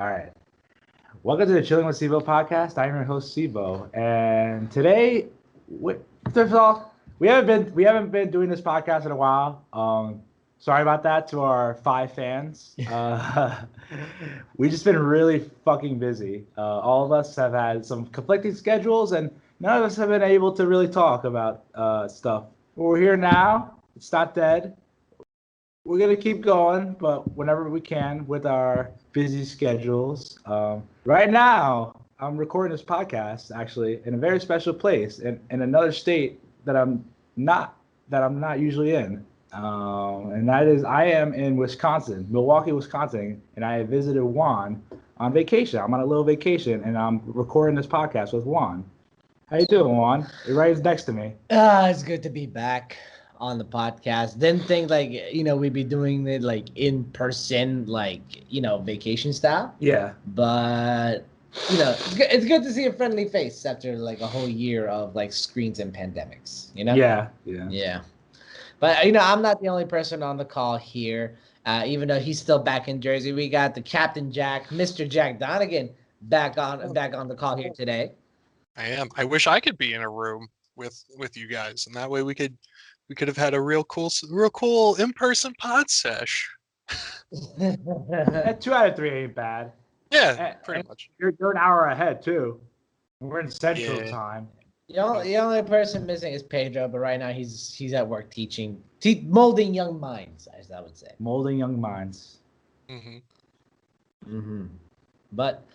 All right. Welcome to the Chilling with c.bo podcast. I'm your host c.bo, and today, first of all, we haven't been doing this podcast in a while. Sorry about that to our 5 fans. We've just been really fucking busy. All of us have had some conflicting schedules, and none of us have been able to really talk about stuff. But we're here now. It's not dead. We're gonna keep going, but whenever we can with our busy schedules. Right now, I'm recording this podcast actually in a very special place in another state that I'm not usually in, and that is I am in Wisconsin, Milwaukee, Wisconsin, and I visited Juan on vacation. I'm on a little vacation, and I'm recording this podcast with Juan. How you doing, Juan? You're right next to me. It's good to be back on the podcast. Didn't think we'd be doing it like in person, vacation style. Yeah. But it's good to see a friendly face after like a whole year of like screens and pandemics. Yeah. Yeah. But I'm not the only person on the call here. Even though he's still back in Jersey, we got the Captain Jack, Mr. Jack Donegan, back on the call here today. I am. I wish I could be in a room with you guys, and that way we could have had a real cool in-person pod sesh. 2 out of 3 ain't bad. Yeah, pretty much. You're an hour ahead too. We're in Central Time. The only person missing is Pedro, but right now he's at work teaching, molding young minds, as I would say. Molding young minds. But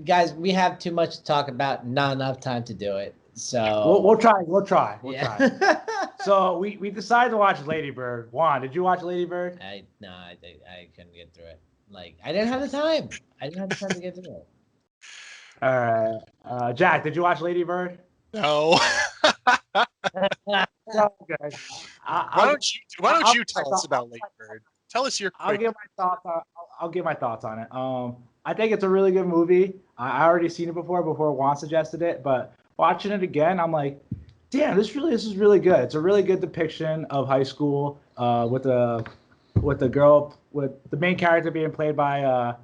guys, we have too much to talk about, not enough time to do it. So we'll try. Try. So we decided to watch Lady Bird. Juan, did you watch Lady Bird? I couldn't get through it. Like, I didn't have the time. To get through it. All right. Jack, did you watch Lady Bird? No. Okay. Why don't you tell us about Lady Bird? Tell us your. I'll give my thoughts on it. I think it's a really good movie. I already seen it before Juan suggested it, but watching it again, I'm like, damn, this is really good. It's a really good depiction of high school with the main character being played by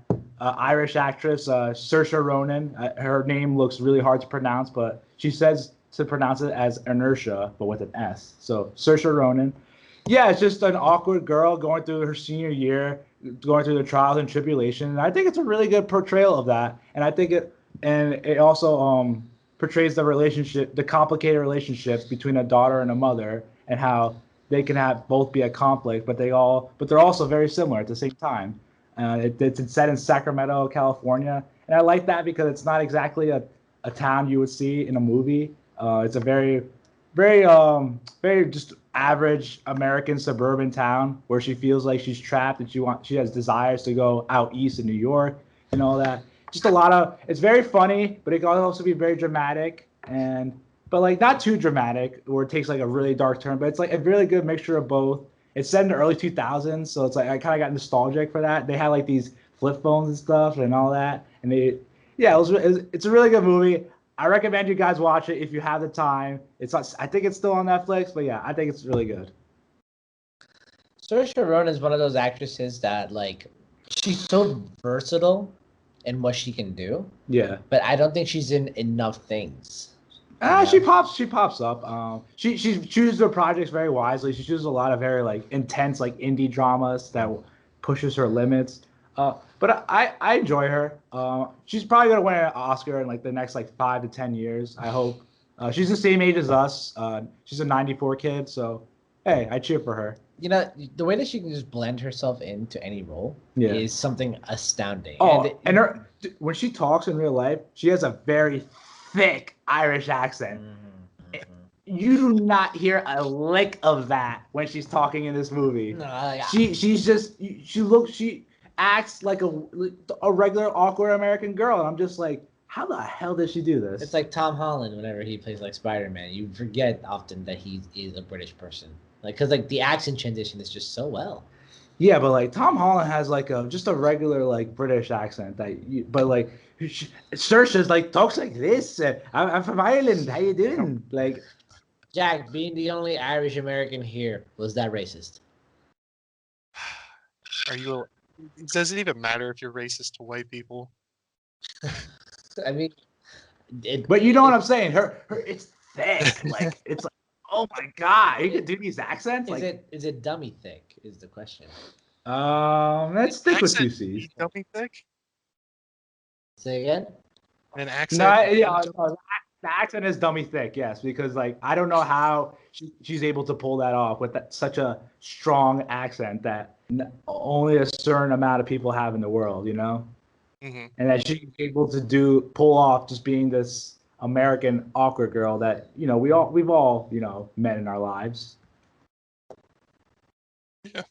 Irish actress Saoirse Ronan. Her name looks really hard to pronounce, but she says to pronounce it as Inertia, but with an S. So Saoirse Ronan. Yeah, it's just an awkward girl going through her senior year, going through the trials and tribulations. And I think it's a really good portrayal of that. And I think it also portrays the complicated relationships between a daughter and a mother, and how they can have both be a conflict, but they're also very similar at the same time. It's set in Sacramento, California, and I like that because it's not exactly a town you would see in a movie. It's a very, very, very just average American suburban town where she feels like she's trapped and she has desires to go out east in New York and all that. Just it's very funny, but it can also be very dramatic but like not too dramatic where it takes like a really dark turn, but it's like a really good mixture of both. It's set in the early 2000s, so it's like I kind of got nostalgic for that. They had like these flip phones and stuff and all that, and it's a really good movie. I recommend you guys watch it if you have the time. I think it's still on Netflix, but yeah, I think it's really good. Saoirse Ronan is one of those actresses that like she's so versatile in what she can do. Yeah. But I don't think she's in enough things. She pops up. She chooses her projects very wisely. She chooses a lot of very like intense like indie dramas that pushes her limits. But I enjoy her. She's probably gonna win an Oscar in like the next like 5 to 10 years. I hope. She's the same age as us. She's a '94 kid, so hey, I cheer for her. The way that she can just blend herself into any role is something astounding. Oh, when she talks in real life, she has a very thick Irish accent. You do not hear a lick of that when she's talking in this movie. No, she acts like a regular awkward American girl, and I'm just like, how the hell did she do this? It's like Tom Holland whenever he plays like Spider-Man. You forget often that he is a British person, because the accent transition is just so well. Yeah, but like Tom Holland has like just a regular like British accent but like Saoirse like talks like this. I'm from Ireland. How you doing? Like, Jack, being the only Irish American here, was that racist? Are you Does it even matter if you're racist to white people? I mean, But you know what I'm saying? Her it's thick. Like it's like, oh my god, you can do these accents. Is it dummy thick? Is the question. Let's stick with Accent two C's. be dummy thick? Say again. An No, accent. yeah, the accent is dummy thick, yes, because like I don't know how she's able to pull that off with such a strong accent that only a certain amount of people have in the world, you know, Mm-hmm. and that she's able to pull off just being this American awkward girl that we've all met in our lives. Yeah.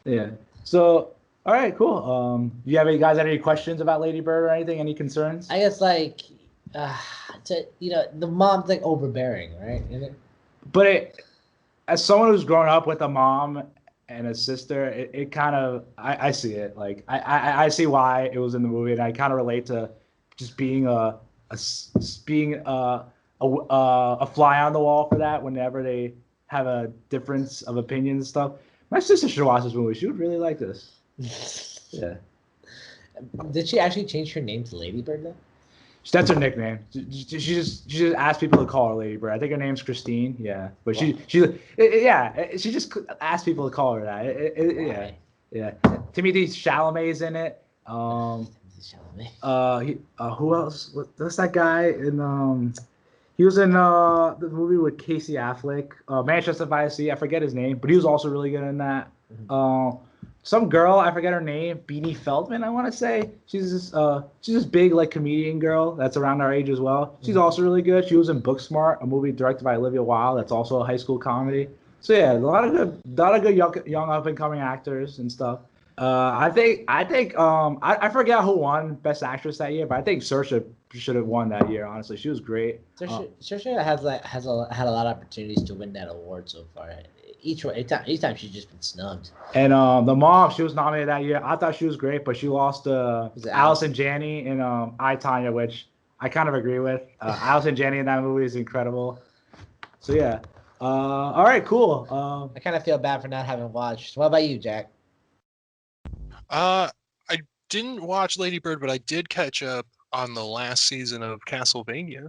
Yeah. So, all right, cool. Do you have any guys have any questions about Lady Bird or anything? Any concerns? I guess like, the mom's like overbearing, right? But as someone who's grown up with a mom and a sister, it kind of I see it. Like I see why it was in the movie, and I kind of relate to just being being a fly on the wall for that. Whenever they have a difference of opinion and stuff, my sister should watch this movie. She would really like this. Yeah. Did she actually change her name to Ladybird though? That's her nickname. She just asked people to call her Lady Bird. I think her name's Christine. Yeah, but she just asked people to call her that. Yeah, yeah. Timothy Chalamet's in it. Who else? What's that guy in? He was in the movie with Casey Affleck, Manchester by the Sea. I forget his name, but he was also really good in that. Some girl, I forget her name, Beanie Feldman, I want to say. She's this big like comedian girl that's around our age as well. She's also really good. She was in Booksmart, a movie directed by Olivia Wilde. That's also a high school comedy. So yeah, a lot of good young up and coming actors and stuff. I think I forget who won Best Actress that year, but I think Saoirse should have won that year. Honestly, she was great. Saoirse had a lot of opportunities to win that award so far. Each time she's just been snubbed. And the mom, she was nominated that year. I thought she was great, but she lost to Allison Janney in I, Tonya, which I kind of agree with. Allison Janney in that movie is incredible. So yeah. All right, cool. I kind of feel bad for not having watched. What about you, Jack? I didn't watch Lady Bird, but I did catch up on the last season of Castlevania.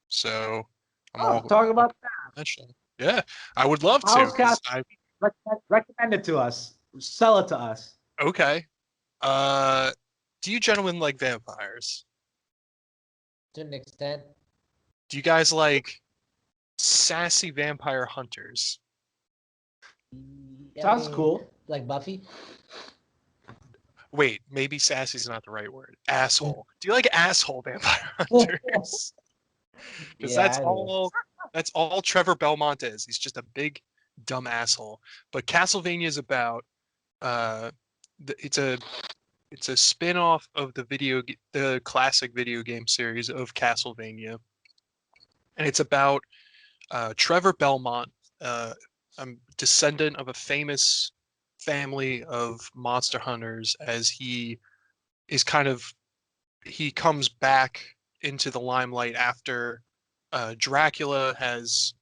So talk about that show. Yeah, I would love How's to. Recommend it to us. Sell it to us. Okay. Do you gentlemen like vampires? To an extent. Do you guys like sassy vampire hunters? Sounds cool. Like Buffy? Wait, maybe sassy's not the right word. Asshole. Do you like asshole vampire hunters? Because that's all Trevor Belmont is. He's just a big dumb asshole. But Castlevania is about it's a spin-off of the classic video game series of Castlevania. And it's about Trevor Belmont, a descendant of a famous family of monster hunters, as he comes back into the limelight after Dracula has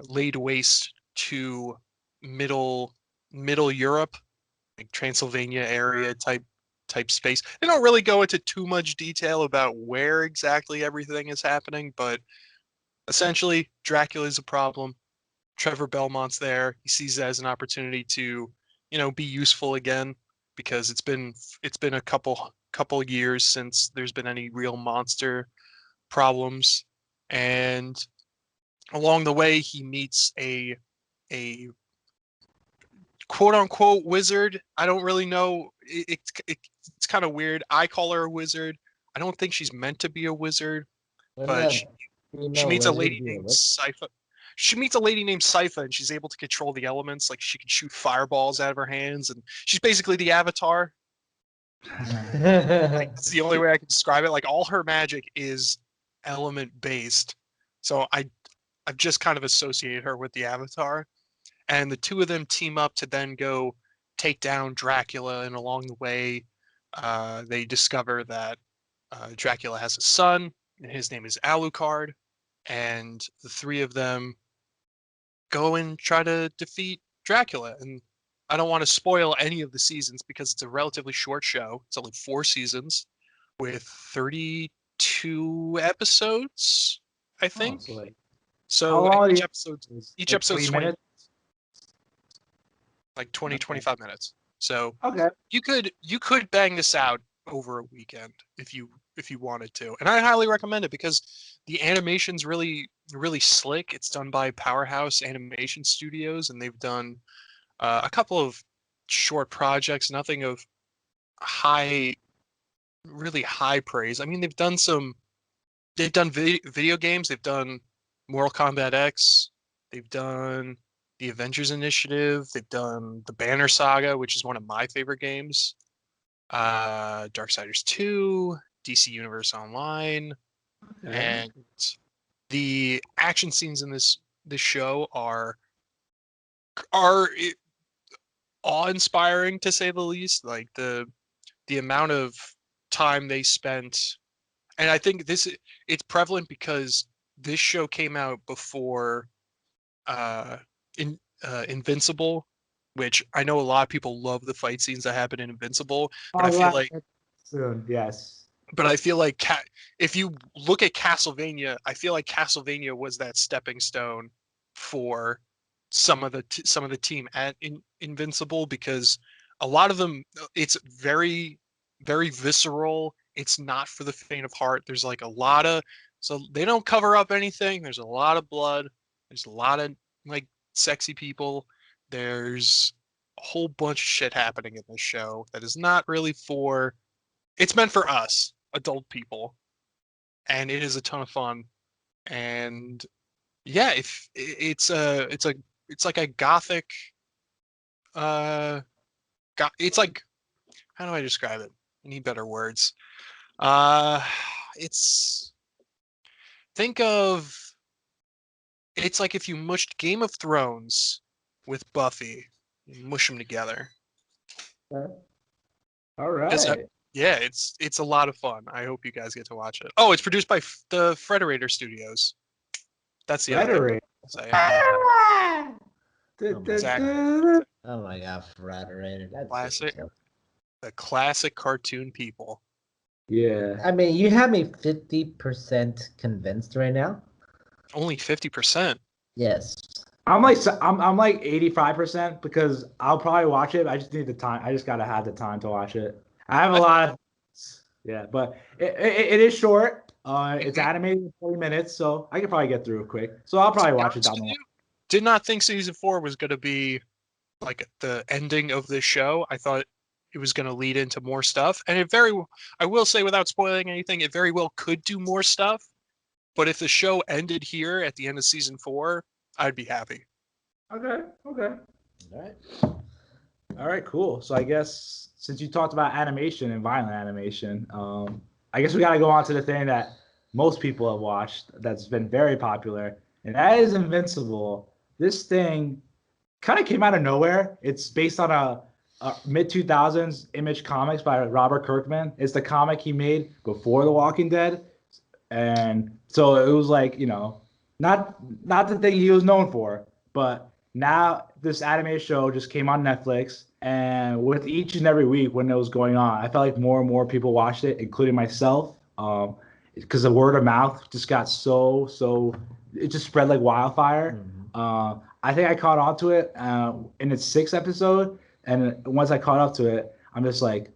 laid waste to middle Europe, like Transylvania area type space. They don't really go into too much detail about where exactly everything is happening, but essentially Dracula is a problem. Trevor Belmont's there. He sees it as an opportunity to, be useful again, because it's been a couple years since there's been any real monster problems, and along the way he meets a quote unquote wizard. I don't really know. It's kind of weird. I call her a wizard. I don't think she's meant to be a wizard, but she meets a lady named Sypha. She meets a lady named Sypha, and she's able to control the elements. Like, she can shoot fireballs out of her hands, and she's basically the Avatar. Like, it's the only way I can describe it. Like, all her magic is element based, so I've just kind of associated her with the Avatar. And the two of them team up to then go take down Dracula, and along the way, they discover that Dracula has a son, and his name is Alucard, and the three of them go and try to defeat Dracula. And I don't want to spoil any of the seasons because it's a relatively short show. It's only 4 seasons with 32 episodes, I Oh, think. so like, how So long are each the episode episodes? each Like episode's 20 minutes? like 20, Okay. 25 minutes. So Okay. you could bang this out over a weekend if you wanted to. And I highly recommend it because the animation's really slick. It's done by Powerhouse Animation Studios, and they've done a couple of short projects, nothing of really high praise. I mean, they've done video games, they've done Mortal Kombat X, they've done the Avengers Initiative, they've done the Banner Saga, which is one of my favorite games, Darksiders 2, DC Universe Online, Okay. and the action scenes in this show are awe-inspiring to say the least. Like the amount of time they spent, and I think it's prevalent because this show came out before Invincible, which I know a lot of people love the fight scenes that happen in Invincible, but I Oh, feel right. like Soon. Yes. if you look at Castlevania, I feel like Castlevania was that stepping stone for some of the team at Invincible, because a lot of them, it's very very visceral. It's not for the faint of heart. There's like a lot of, so they don't cover up anything. There's a lot of blood. There's a lot of like sexy people. There's a whole bunch of shit happening in this show that is not really for, it's meant for us adult people, and it is a ton of fun. And yeah, if it's like a gothic uh it's like, how do I describe it? I need better words. Uh it's, think of, it's like if you mushed Game of Thrones with Buffy, you mush them together. Okay. All Yes, right. yeah, it's a lot of fun. I hope you guys get to watch it. Oh, it's produced by the Frederator Studios. That's the other thing Rhetoric. to say. Ah! Oh my Exactly. god. Oh my god, Frederator. That's Classic. ridiculous. The classic cartoon people. Yeah. I mean, you have me 50% convinced right now. Only 50%. Yes. I'm like 85% because I'll probably watch it. I just need the time. I just gotta have the time to watch it. I have a lot of, yeah, but it is short. It's animated in 40 minutes, so I can probably get through it quick. So I'll probably watch it down the line. Did not think season 4 was going to be like the ending of this show. I thought it was going to lead into more stuff, and I will say without spoiling anything, it very well could do more stuff. But if the show ended here at the end of season 4, I'd be happy. Okay. Okay. All right. All right. Cool. So I guess since you talked about animation and violent animation, I guess we got to go on to the thing that most people have watched that's been very popular, and that is Invincible. This thing kind of came out of nowhere. It's based on a mid 2000s Image Comics by Robert Kirkman. It's the comic he made before The Walking Dead, and so it was like, not the thing he was known for. But now this anime show just came on Netflix, and with each and every week when it was going on, I felt like more and more people watched it, including myself. Because the word of mouth just got so it just spread like wildfire. Mm-hmm. I think I caught on to it in its 6th episode, and once I caught up to it, I'm just like,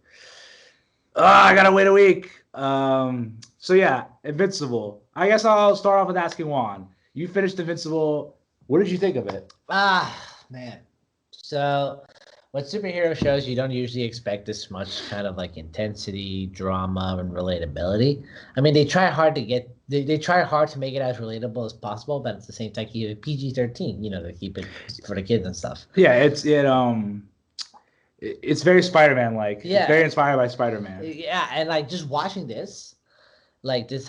I gotta wait a week. So yeah, Invincible. I guess I'll start off with asking Juan. You finished Invincible. What did you think of it? Man. So, with superhero shows, you don't usually expect this much kind of like intensity, drama, and relatability. I mean, they try hard to get, they try hard to make it as relatable as possible, but at the same time, keep it PG-13. To keep it for the kids and stuff. Yeah, it's very Spider-Man like. Yeah. It's very inspired by Spider-Man. Yeah, and like just watching this, like this,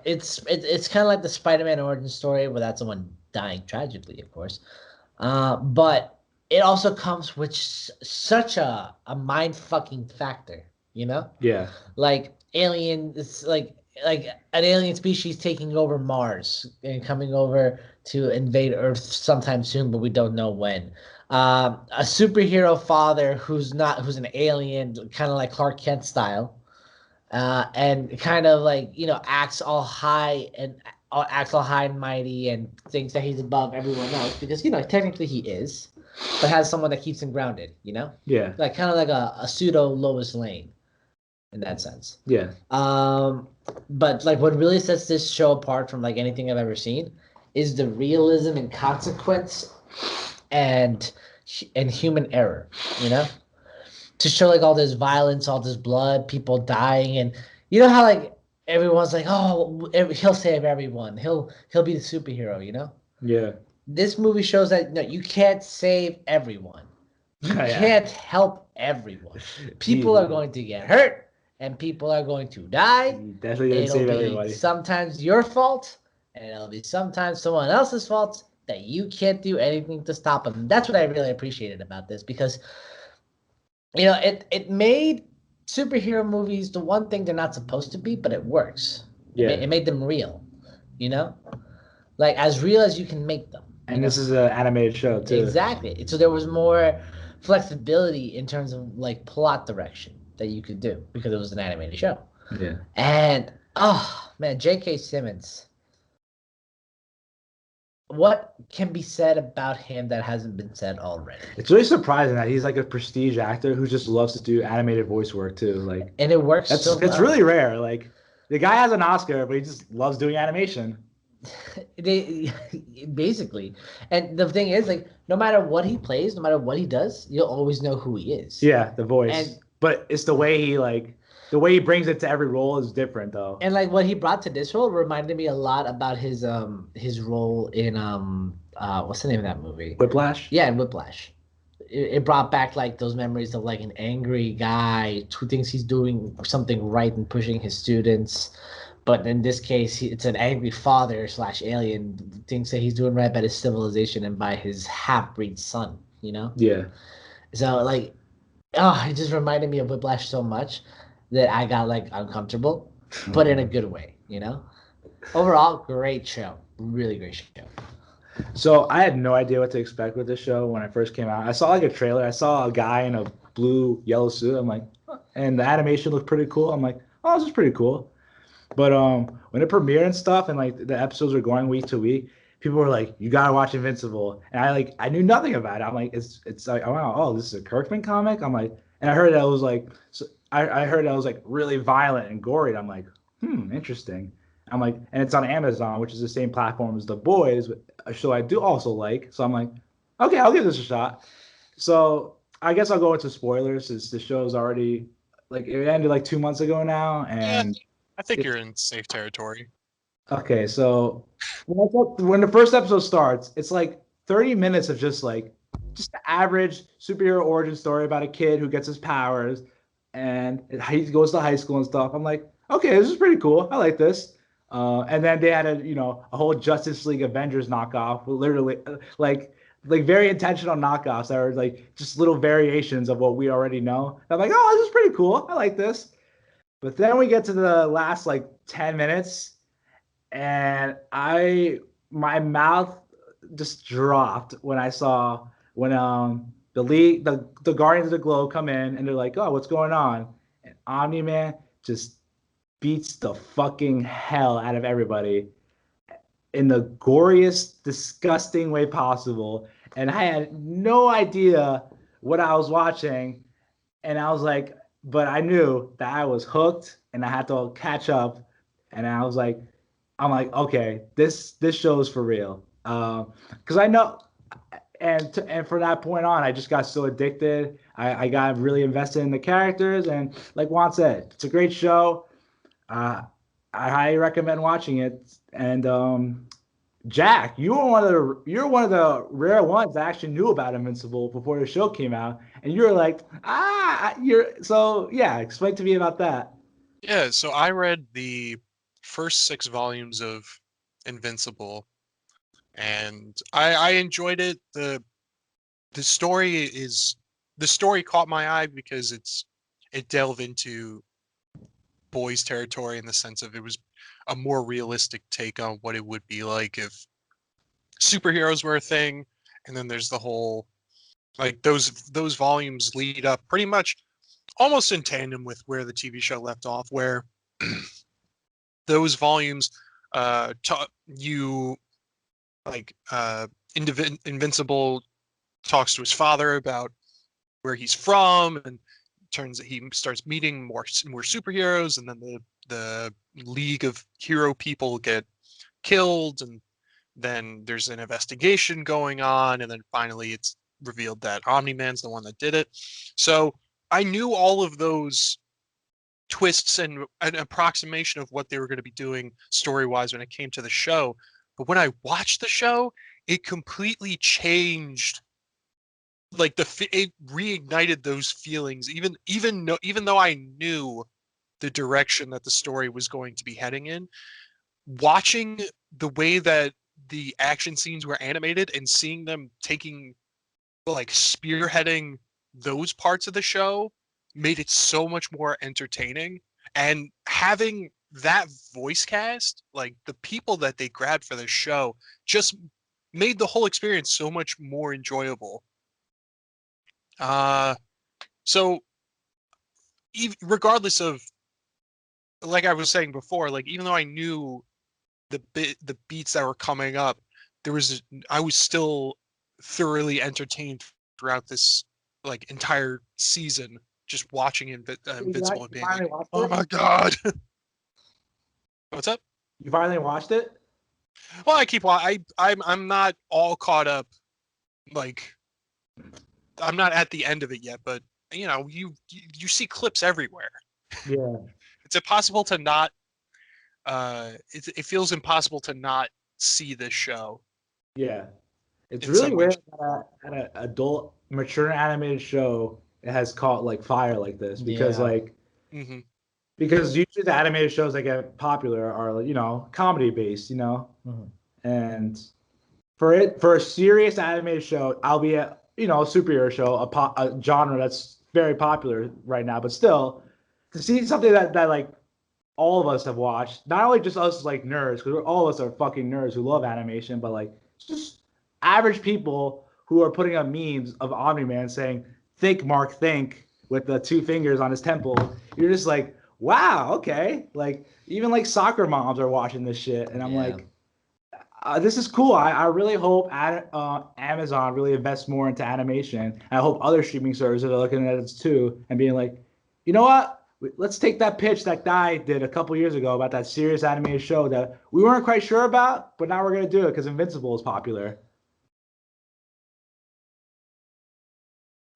it's kind of like the Spider-Man origin story without someone dying tragically, of course. But it also comes with such a mind fucking factor, Yeah. like alien, it's like an alien species taking over Mars and coming over to invade Earth sometime soon, but we don't know when. A superhero father who's an alien, kind of like Clark Kent style, and kind of like acts all high and mighty and thinks that he's above everyone else because technically he is, but has someone that keeps him grounded. Yeah. Like kind of like a pseudo Lois Lane in that sense. Yeah. But like what really sets this show apart from like anything I've ever seen is the realism and consequence and human error, to show like all this violence, all this blood, people dying, and how like everyone's like, oh, he'll save everyone, he'll be the superhero. Yeah. This movie shows that no, you can't save everyone. You Yeah. can't help everyone. People are going to get hurt, and people are going to die. You definitely didn't It'll save be everybody. sometimes your fault, and it'll be sometimes someone else's fault that you can't do anything to stop them. That's what I really appreciated about this because, it made superhero movies the one thing they're not supposed to be, but it works. Yeah. It made them real, like as real as you can make them. And this is an animated show too. Exactly. So there was more flexibility in terms of like plot direction that you could do because it was an animated show. Yeah. And oh man, J.K. Simmons. What can be said about him that hasn't been said already? It's really surprising that he's like a prestige actor who just loves to do animated voice work too. Like, and it works. It's well. really rare. Like, the guy has an Oscar, but he just loves doing animation. They basically, and the thing is, like, no matter what he plays, no matter what he does, you'll always know who he is. Yeah, the voice. But it's the way he brings it to every role is different though. And like what he brought to this role reminded me a lot about his role in what's the name of that movie? Whiplash? Yeah, in Whiplash. It brought back like those memories of like an angry guy who thinks he's doing something right and pushing his students. But in this case, it's an angry father / alien who thinks that he's doing right by his civilization and by his half-breed son, Yeah. So like, it just reminded me of Whiplash so much that I got like uncomfortable, but in a good way, Overall, great show. Really great show. So I had no idea what to expect with this show when I first came out. I saw like a trailer. I saw a guy in a blue yellow suit. I'm like, huh. And the animation looked pretty cool. I'm like, oh, this is pretty cool. But when it premiered and stuff, and like the episodes were going week to week, people were like, "You gotta watch Invincible," and I knew nothing about it. I'm like, it's like, oh, this is a Kirkman comic. I'm like, and I heard that it was like, I heard that it was like really violent and gory. And I'm like, interesting. I'm like, and it's on Amazon, which is the same platform as The Boys, a show I do also like. So I'm like, okay, I'll give this a shot. So I guess I'll go into spoilers since the show is already like it ended like 2 months ago now, and. Yeah. I think you're in safe territory. Okay, so when the first episode starts, it's like 30 minutes of just the average superhero origin story about a kid who gets his powers and he goes to high school and stuff. I'm like, okay, this is pretty cool. I like this. And then they had a whole Justice League Avengers knockoff, literally like very intentional knockoffs that are like just little variations of what we already know. I'm like, oh, this is pretty cool. I like this. But then we get to the last like 10 minutes and my mouth just dropped when I saw when the Guardians of the Globe come in and they're like, oh, what's going on? And Omni-Man just beats the fucking hell out of everybody in the goriest, disgusting way possible. And I had no idea what I was watching. And I was like, but I knew that I was hooked and I had to catch up. And I'm like, okay, this show is for real. Because I know, and from that point on, I just got so addicted. I got really invested in the characters, and like Juan said, it's a great show. I highly recommend watching it. And Jack, you're one of the rare ones that actually knew about Invincible before the show came out, and you were like, yeah. Explain to me about that. Yeah, so I read the first 6 volumes of Invincible, and I enjoyed it. The story caught my eye because it delved into boys territory in the sense of it was a more realistic take on what it would be like if superheroes were a thing. And then there's the whole Like those volumes lead up pretty much almost in tandem with where the TV show left off, where those volumes taught you like Invincible talks to his father about where he's from, and he starts meeting more superheroes, and then the League of Hero people get killed, and then there's an investigation going on, and then finally it's revealed that Omni-Man's the one that did it. So I knew all of those twists and an approximation of what they were going to be doing story-wise when it came to the show. But when I watched the show, it completely changed. Like it reignited those feelings, even though I knew the direction that the story was going to be heading in. Watching the way that the action scenes were animated and seeing them spearheading those parts of the show made it so much more entertaining. And having that voice cast, like the people that they grabbed for the show, just made the whole experience so much more enjoyable. So regardless of, like I was saying before, like even though I knew the beats that were coming up, I was still thoroughly entertained throughout this like entire season, just watching Invincible and being like, oh my god. What's up? You finally watched it? Well, I'm not all caught up. Like, I'm not at the end of it yet, but you know, you see clips everywhere. Yeah. It's impossible to not. It feels impossible to not see this show. Yeah. It's really weird that an adult, mature animated show has caught like fire like this, because because usually the animated shows that get popular are, you know, comedy based, you know, and for a serious animated show, albeit, you know, a superhero show, a genre that's very popular right now, but still to see something that like all of us have watched, not only just us like nerds, because all of us are fucking nerds who love animation, but like just average people who are putting up memes of Omni-Man saying, "Think, Mark, think," with the two fingers on his temple. You're just like, wow, okay. Like even like soccer moms are watching this shit, and I'm like, this is cool. I really hope Amazon really invests more into animation. And I hope other streaming services are looking at it too and being like, you know what? Let's take that pitch that guy did a couple years ago about that serious animated show that we weren't quite sure about, but now we're going to do it because Invincible is popular.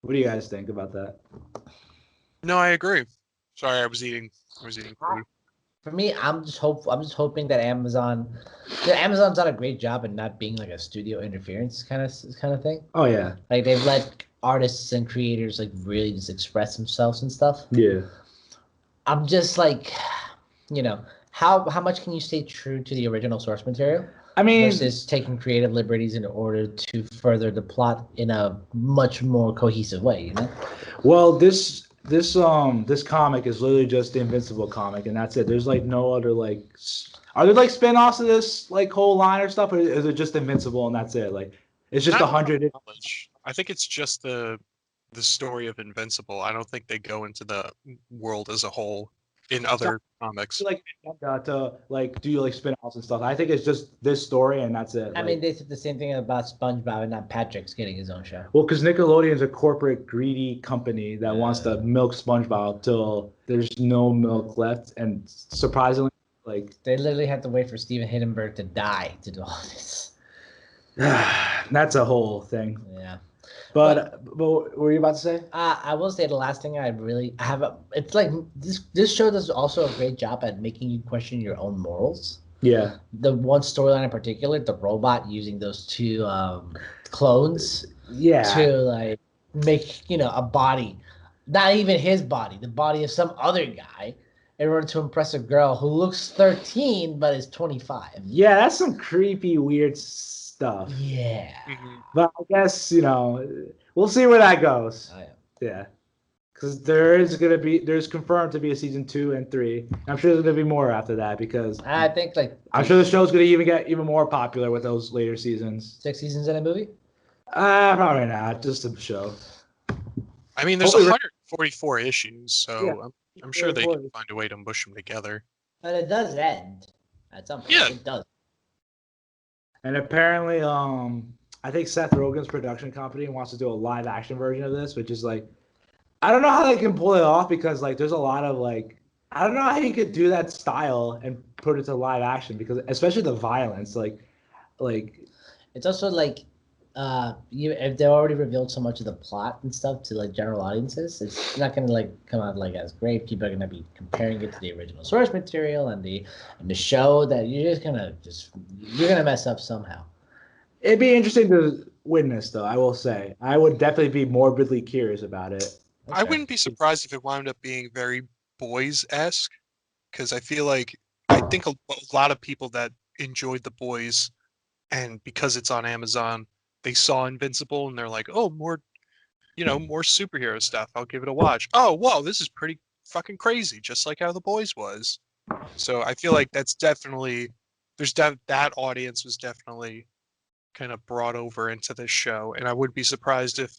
What do you guys think about that? No, I agree. Sorry, I was eating food. For me, I'm just hoping that Amazon's done a great job in not being like a studio interference kind of thing. Oh yeah. Like they've let artists and creators like really just express themselves and stuff. Yeah. I'm just like, you know, how much can you stay true to the original source material? I mean, versus taking creative liberties in order to further the plot in a much more cohesive way, you know? Well, this comic is literally just the Invincible comic, and that's it. There's like no other like. Are there like spin-offs of this like whole line or stuff, or is it just Invincible and that's it? Like, it's just 100. I think it's just the story of Invincible. I don't think they go into the world as a whole in other comics. Like to like do like spin-offs and stuff. I think it's just this story and that's it. I mean, they said the same thing about SpongeBob and not Patrick's getting his own show. Well, because Nickelodeon's a corporate greedy company that wants to milk SpongeBob till there's no milk left, and surprisingly, like they literally have to wait for Steven Hindenburg to die to do all this. That's a whole thing. Yeah. But what were you about to say? I will say the last thing it's like this show does also a great job at making you question your own morals. Yeah. The one storyline in particular, the robot using those two clones. Yeah. To like make, you know, a body, not even his body, the body of some other guy, in order to impress a girl who looks 13 but is 25. Yeah, that's some creepy, weird stuff. Yeah. But I guess, you know, we'll see where that goes. Oh, yeah. Because there's confirmed to be a season 2 and 3. I'm sure there's gonna be more after that, because I think like I'm sure the show's gonna get even more popular with those later seasons. 6 seasons in a movie. Probably not. Just a show. I mean, there's Hopefully- 144 issues, so Yeah. I'm sure they can find a way to mush them together. But it does end at some point. Yeah. It does. And apparently, I think Seth Rogen's production company wants to do a live action version of this, which is like, I don't know how they can pull it off because like there's a lot of like, I don't know how you could do that style and put it to live action because especially the violence, like It's also like, if they already revealed so much of the plot and stuff to like general audiences, it's not gonna like come out like as great. People are gonna be comparing it to the original source material and the show. That you're gonna mess up somehow. it'd be interesting to witness though. I will say, I would definitely be morbidly curious about it. I wouldn't be surprised if it wound up being very boys-esque, because I think a lot of people that enjoyed The Boys, and because it's on Amazon, they saw Invincible and they're like, oh, more superhero stuff. I'll give it a watch. Oh, whoa, this is pretty fucking crazy, just like how The Boys was. So I feel like that's definitely that audience was definitely kind of brought over into this show, and I would be surprised if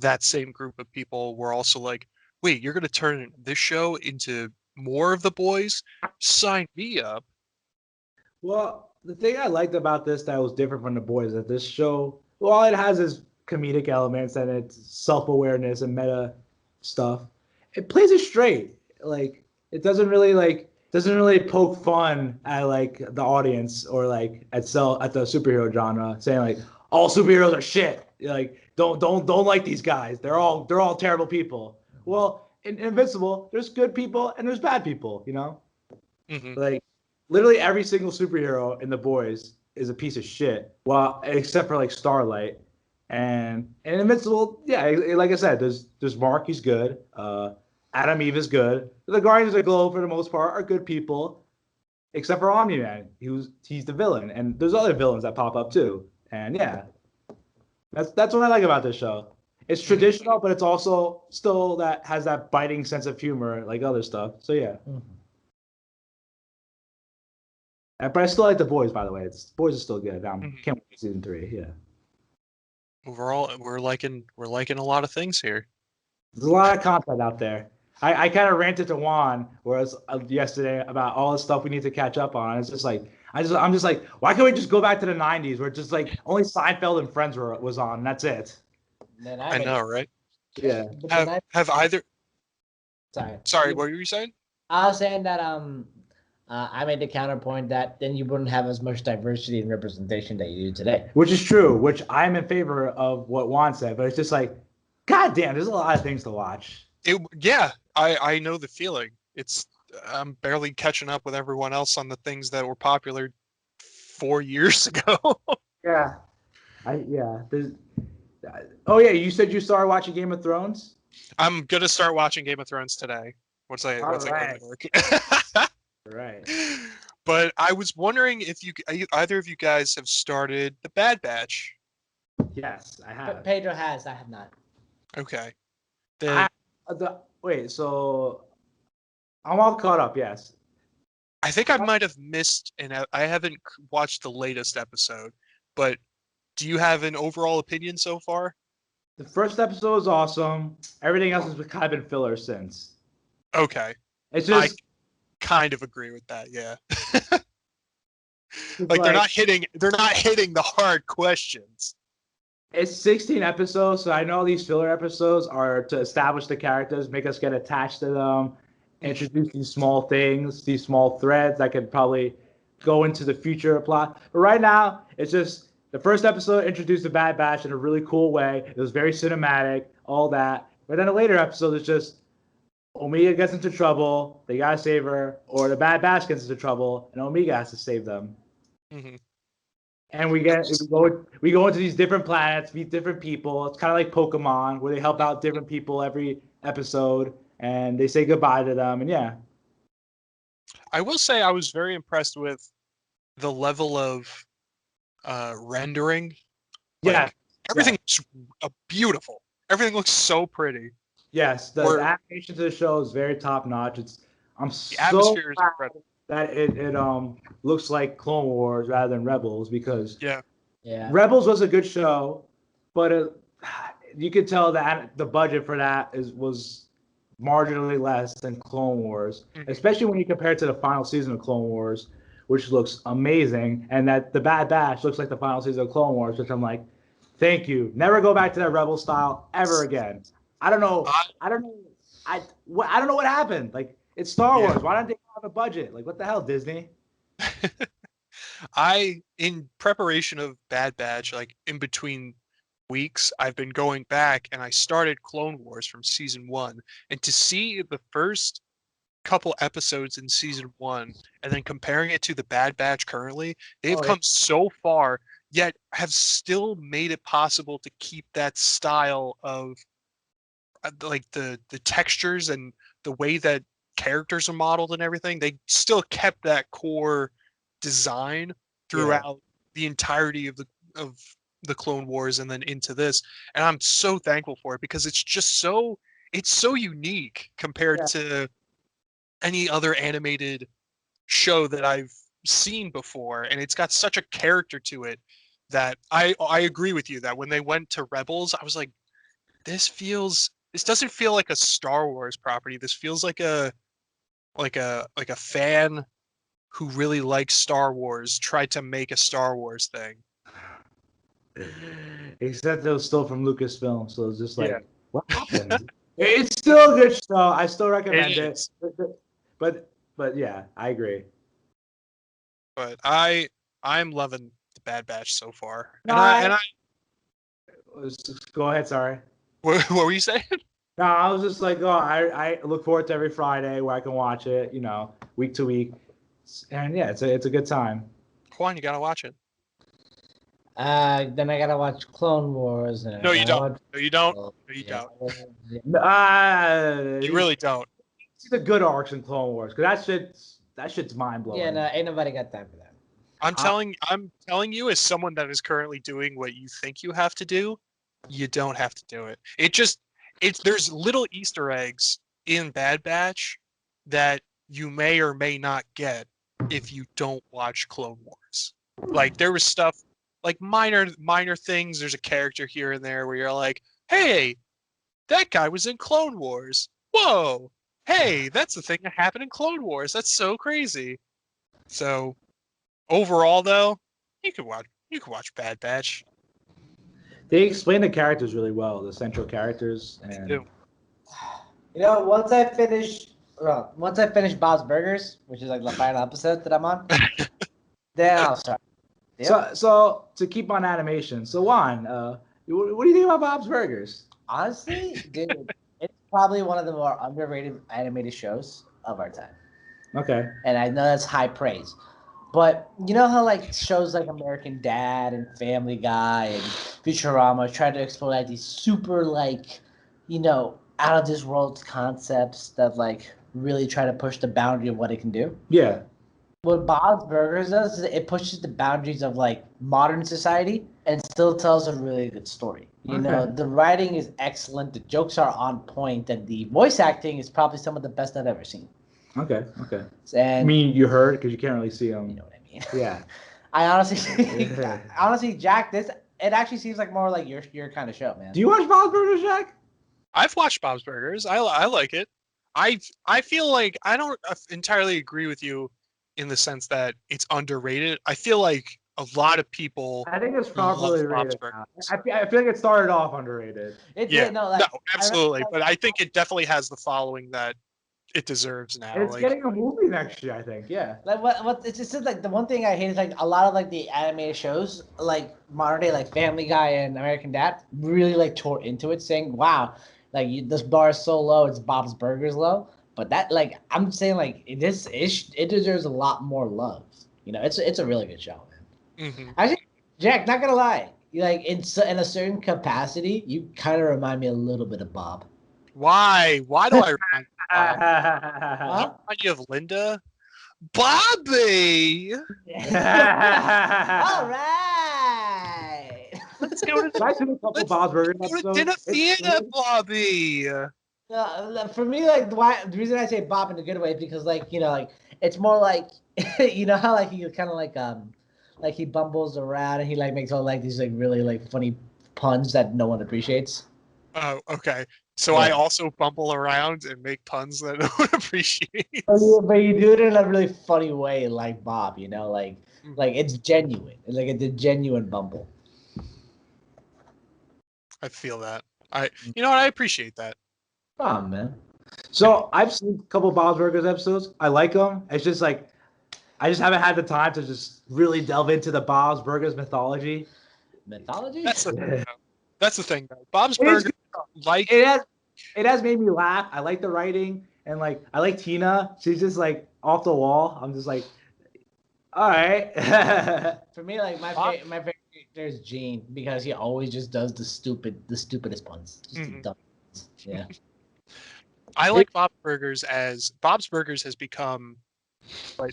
that same group of people were also like, wait, you're going to turn this show into more of The Boys? Sign me up. Well, the thing I liked about this that was different from The Boys is that this show, while it has its comedic elements and its self-awareness and meta stuff, it plays it straight. Like it doesn't really poke fun at like the audience or like at the superhero genre, saying like all superheroes are shit. Like don't like these guys. They're all terrible people. Well, in Invincible, there's good people and there's bad people. You know, like literally every single superhero in The Boys is a piece of shit. Well, except for like Starlight and Invincible. Yeah, like I said, there's Mark. He's good. Adam Eve is good. The Guardians of the Globe, for the most part, are good people, except for Omni-Man. He's the villain, and there's other villains that pop up too. And yeah, that's what I like about this show. It's traditional, but it's also still that has that biting sense of humor, like other stuff. So yeah. But I still like The Boys, by the way. Boys is still good. Can't wait for season 3. Yeah. Overall, we're liking a lot of things here. There's a lot of content out there. I kind of ranted to Juan yesterday about all the stuff we need to catch up on. It's just like I'm just like, why can't we just go back to the '90s where just like only Seinfeld and Friends was on, and that's it. I know, right? Yeah. Have either? Sorry. What were you saying? I was saying that I made the counterpoint that then you wouldn't have as much diversity and representation that you do today. Which is true. Which I'm in favor of what Juan said, but it's just like, God damn, there's a lot of things to watch. I know the feeling. I'm barely catching up with everyone else on the things that were popular 4 years ago. Yeah. Oh yeah, you said you started watching Game of Thrones? I'm gonna start watching Game of Thrones today. Once I go to work. Right. But I was wondering if either of you guys have started the Bad Batch. Yes, I have. Pedro has. I have not. Okay. Wait, so I'm all caught up. Yes. I think I might have missed, and I haven't watched the latest episode. But do you have an overall opinion so far? The first episode was awesome. Everything else has kind of been filler since. Okay. It's just. I kind of agree with that. Yeah. Like they're not hitting the hard questions. It's 16 episodes, so I know these filler episodes are to establish the characters, make us get attached to them, introduce these small things, these small threads that could probably go into the future plot. But right now, it's just the first episode introduced the Bad Batch in a really cool way. It was very cinematic, all that. But then a later episode is just Omega gets into trouble, they gotta save her, or the Bad Batch gets into trouble, and Omega has to save them. Mm-hmm. And we go into these different planets, meet different people. It's kind of like Pokemon, where they help out different people every episode, and they say goodbye to them. And yeah, I will say I was very impressed with the level of rendering. Yeah, everything looks beautiful. Everything looks so pretty. Yes, the animation to the show is very top notch. I'm so glad that it looks like Clone Wars rather than Rebels, because yeah, Rebels was a good show, but you could tell that the budget for that was marginally less than Clone Wars, especially when you compare it to the final season of Clone Wars, which looks amazing, and that the Bad Batch looks like the final season of Clone Wars, which I'm like, thank you. Never go back to that Rebel style ever again. I don't know. I don't know. I don't know what happened. Like, it's Star Wars. Why don't they have a budget? Like, what the hell, Disney? In preparation of Bad Batch, like in between weeks, I've been going back and I started Clone Wars from season 1, and to see the first couple episodes in season 1 and then comparing it to the Bad Batch currently, they've come so far, yet have still made it possible to keep that style of like the textures and the way that characters are modeled and everything. They still kept that core design throughout the entirety of the Clone Wars and then into this, and I'm so thankful for it because it's just so unique compared to any other animated show that I've seen before, and it's got such a character to it that I agree with you that when they went to Rebels, I was like, this doesn't feel like a Star Wars property. This feels like a fan who really likes Star Wars tried to make a Star Wars thing. Except it was still from Lucasfilm, so it's just like, what happened? It's still a good show. I still recommend it. But yeah, I agree. But I'm loving the Bad Batch so far. No, go ahead. Sorry. What were you saying? No, I was just like, I look forward to every Friday where I can watch it, week to week, and yeah, it's a good time. Juan, you gotta watch it. Then I gotta watch Clone Wars. And No, you don't. No, you don't. No, you don't. You really don't. See the good arcs in Clone Wars, because that shit's mind blowing. Yeah, no, ain't nobody got time for that. I'm telling you, as someone that is currently doing what you think you have to do, you don't have to do it. There's little Easter eggs in Bad Batch that you may or may not get if you don't watch Clone Wars. Like, there was stuff like minor things. There's a character here and there where you're like, hey, that guy was in Clone Wars. Whoa, hey, that's the thing that happened in Clone Wars. That's so crazy. So overall, though, you could watch Bad Batch. They explain the characters really well, the central characters. And... They do. Once I finish Bob's Burgers, which is like the final episode that I'm on, then I'll start. Yep. So to keep on animation, so Juan, what do you think about Bob's Burgers? Honestly, dude, it's probably one of the more underrated animated shows of our time. Okay. And I know that's high praise. But you know how like shows like American Dad and Family Guy and Futurama try to explore like these super like, out of this world concepts that like really try to push the boundary of what it can do? Yeah. What Bob's Burgers does is it pushes the boundaries of like modern society and still tells a really good story. The writing is excellent, the jokes are on point, and the voice acting is probably some of the best I've ever seen. Okay. And I mean, you heard because you can't really see them. You know what I mean? Yeah. I honestly, Jack, it actually seems like more like your kind of show, man. Do you watch Bob's Burgers, Jack? I've watched Bob's Burgers. I like it. I feel like I don't entirely agree with you in the sense that it's underrated. I feel like a lot of people. I think it's probably rated. I feel like it started off underrated. No, absolutely. But I think it definitely has the following that it deserves now. It's getting a movie next year, I think. Yeah. Like what? It's just like the one thing I hate is like a lot of like the animated shows, like modern day, like Family Guy and American Dad, really like tore into it, saying, "Wow, like this bar is so low, it's Bob's Burgers low." But that, like, I'm saying, like, it deserves a lot more love. It's a really good show, man. Mm-hmm. Actually, Jack, not gonna lie, like in a certain capacity, you kind of remind me a little bit of Bob. Why? Why do I remind you of Bob? I remind you of Linda? Bobby! All right! Let's go to dinner theater, Bobby! For me, like the reason I say Bob in a good way is because, like, it's more like, how like he kind of like he bumbles around and he like makes all like these like really like funny puns that no one appreciates. Oh, okay. So Yeah. I also bumble around and make puns that no one appreciates. But you do it in a really funny way, like Bob. You know, like it's genuine. Like it's a genuine bumble. I feel that. You know what? I appreciate that. Oh man. So I've seen a couple of Bob's Burgers episodes. I like them. It's just like I just haven't had the time to just really delve into the Bob's Burgers mythology. Mythology? That's the thing. Though. That's the thing. Though. Bob's It is Burgers, like it has made me laugh. I like the writing and like I like Tina. She's just like off the wall. I'm just like, all right. For me, like my favorite character is Gene because he always just does the stupidest puns. Just the dumb ones. Yeah. I like Bob's Burgers as Bob's Burgers has become what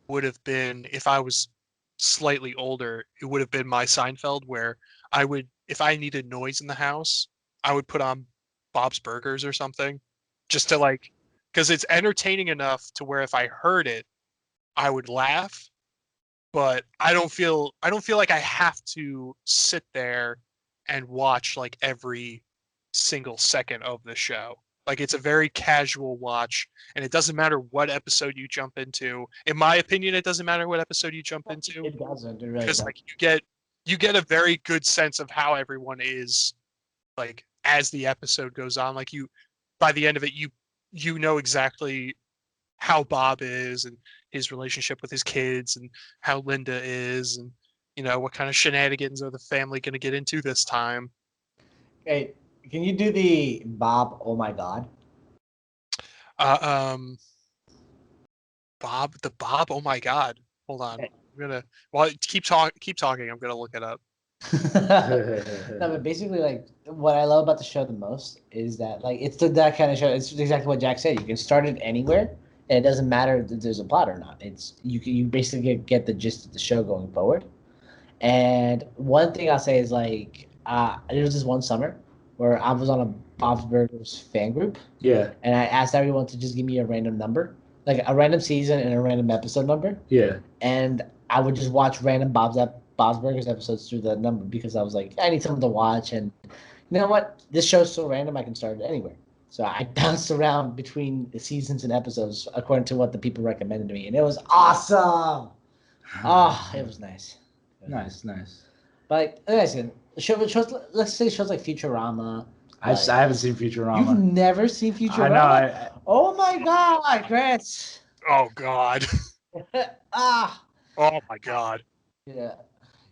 would have been if I was slightly older. It would have been my Seinfeld, where I would, if I needed noise in the house, I would put on Bob's Burgers or something, just to like, because it's entertaining enough to where if I heard it, I would laugh. But I don't feel like I have to sit there and watch like every single second of the show. Like it's a very casual watch, and it doesn't matter what episode you jump into. In my opinion, it doesn't matter what episode you jump into. It doesn't. It really Because doesn't. like you get a very good sense of how everyone is, like as the episode goes on. Like by the end of it, you know exactly how Bob is and his relationship with his kids and how Linda is, and you know what kind of shenanigans are the family going to get into this time. Hey, can you do the Bob? Oh my God. Bob. Oh my God! Hold on. Keep talking. I'm gonna look it up. No, but basically, like what I love about the show the most is that like it's that kind of show. It's exactly what Jack said. You can start it anywhere, and it doesn't matter if there's a plot or not. You basically get the gist of the show going forward. And one thing I'll say is like there was this one summer where I was on a Bob's Burgers fan group. Yeah. And I asked everyone to just give me a random number, like a random season and a random episode number. Yeah. And I would just watch random Bob's Burgers episodes through that number because I was like, I need something to watch. And you know what? This show's so random, I can start it anywhere. So I bounced around between the seasons and episodes according to what the people recommended to me. And it was awesome. Oh, it was nice. Nice. But like I said, shows, let's say shows like Futurama. I haven't seen Futurama. You've never seen Futurama? I know. Oh my God, Chris. Oh God. Ah. Oh my God. Yeah.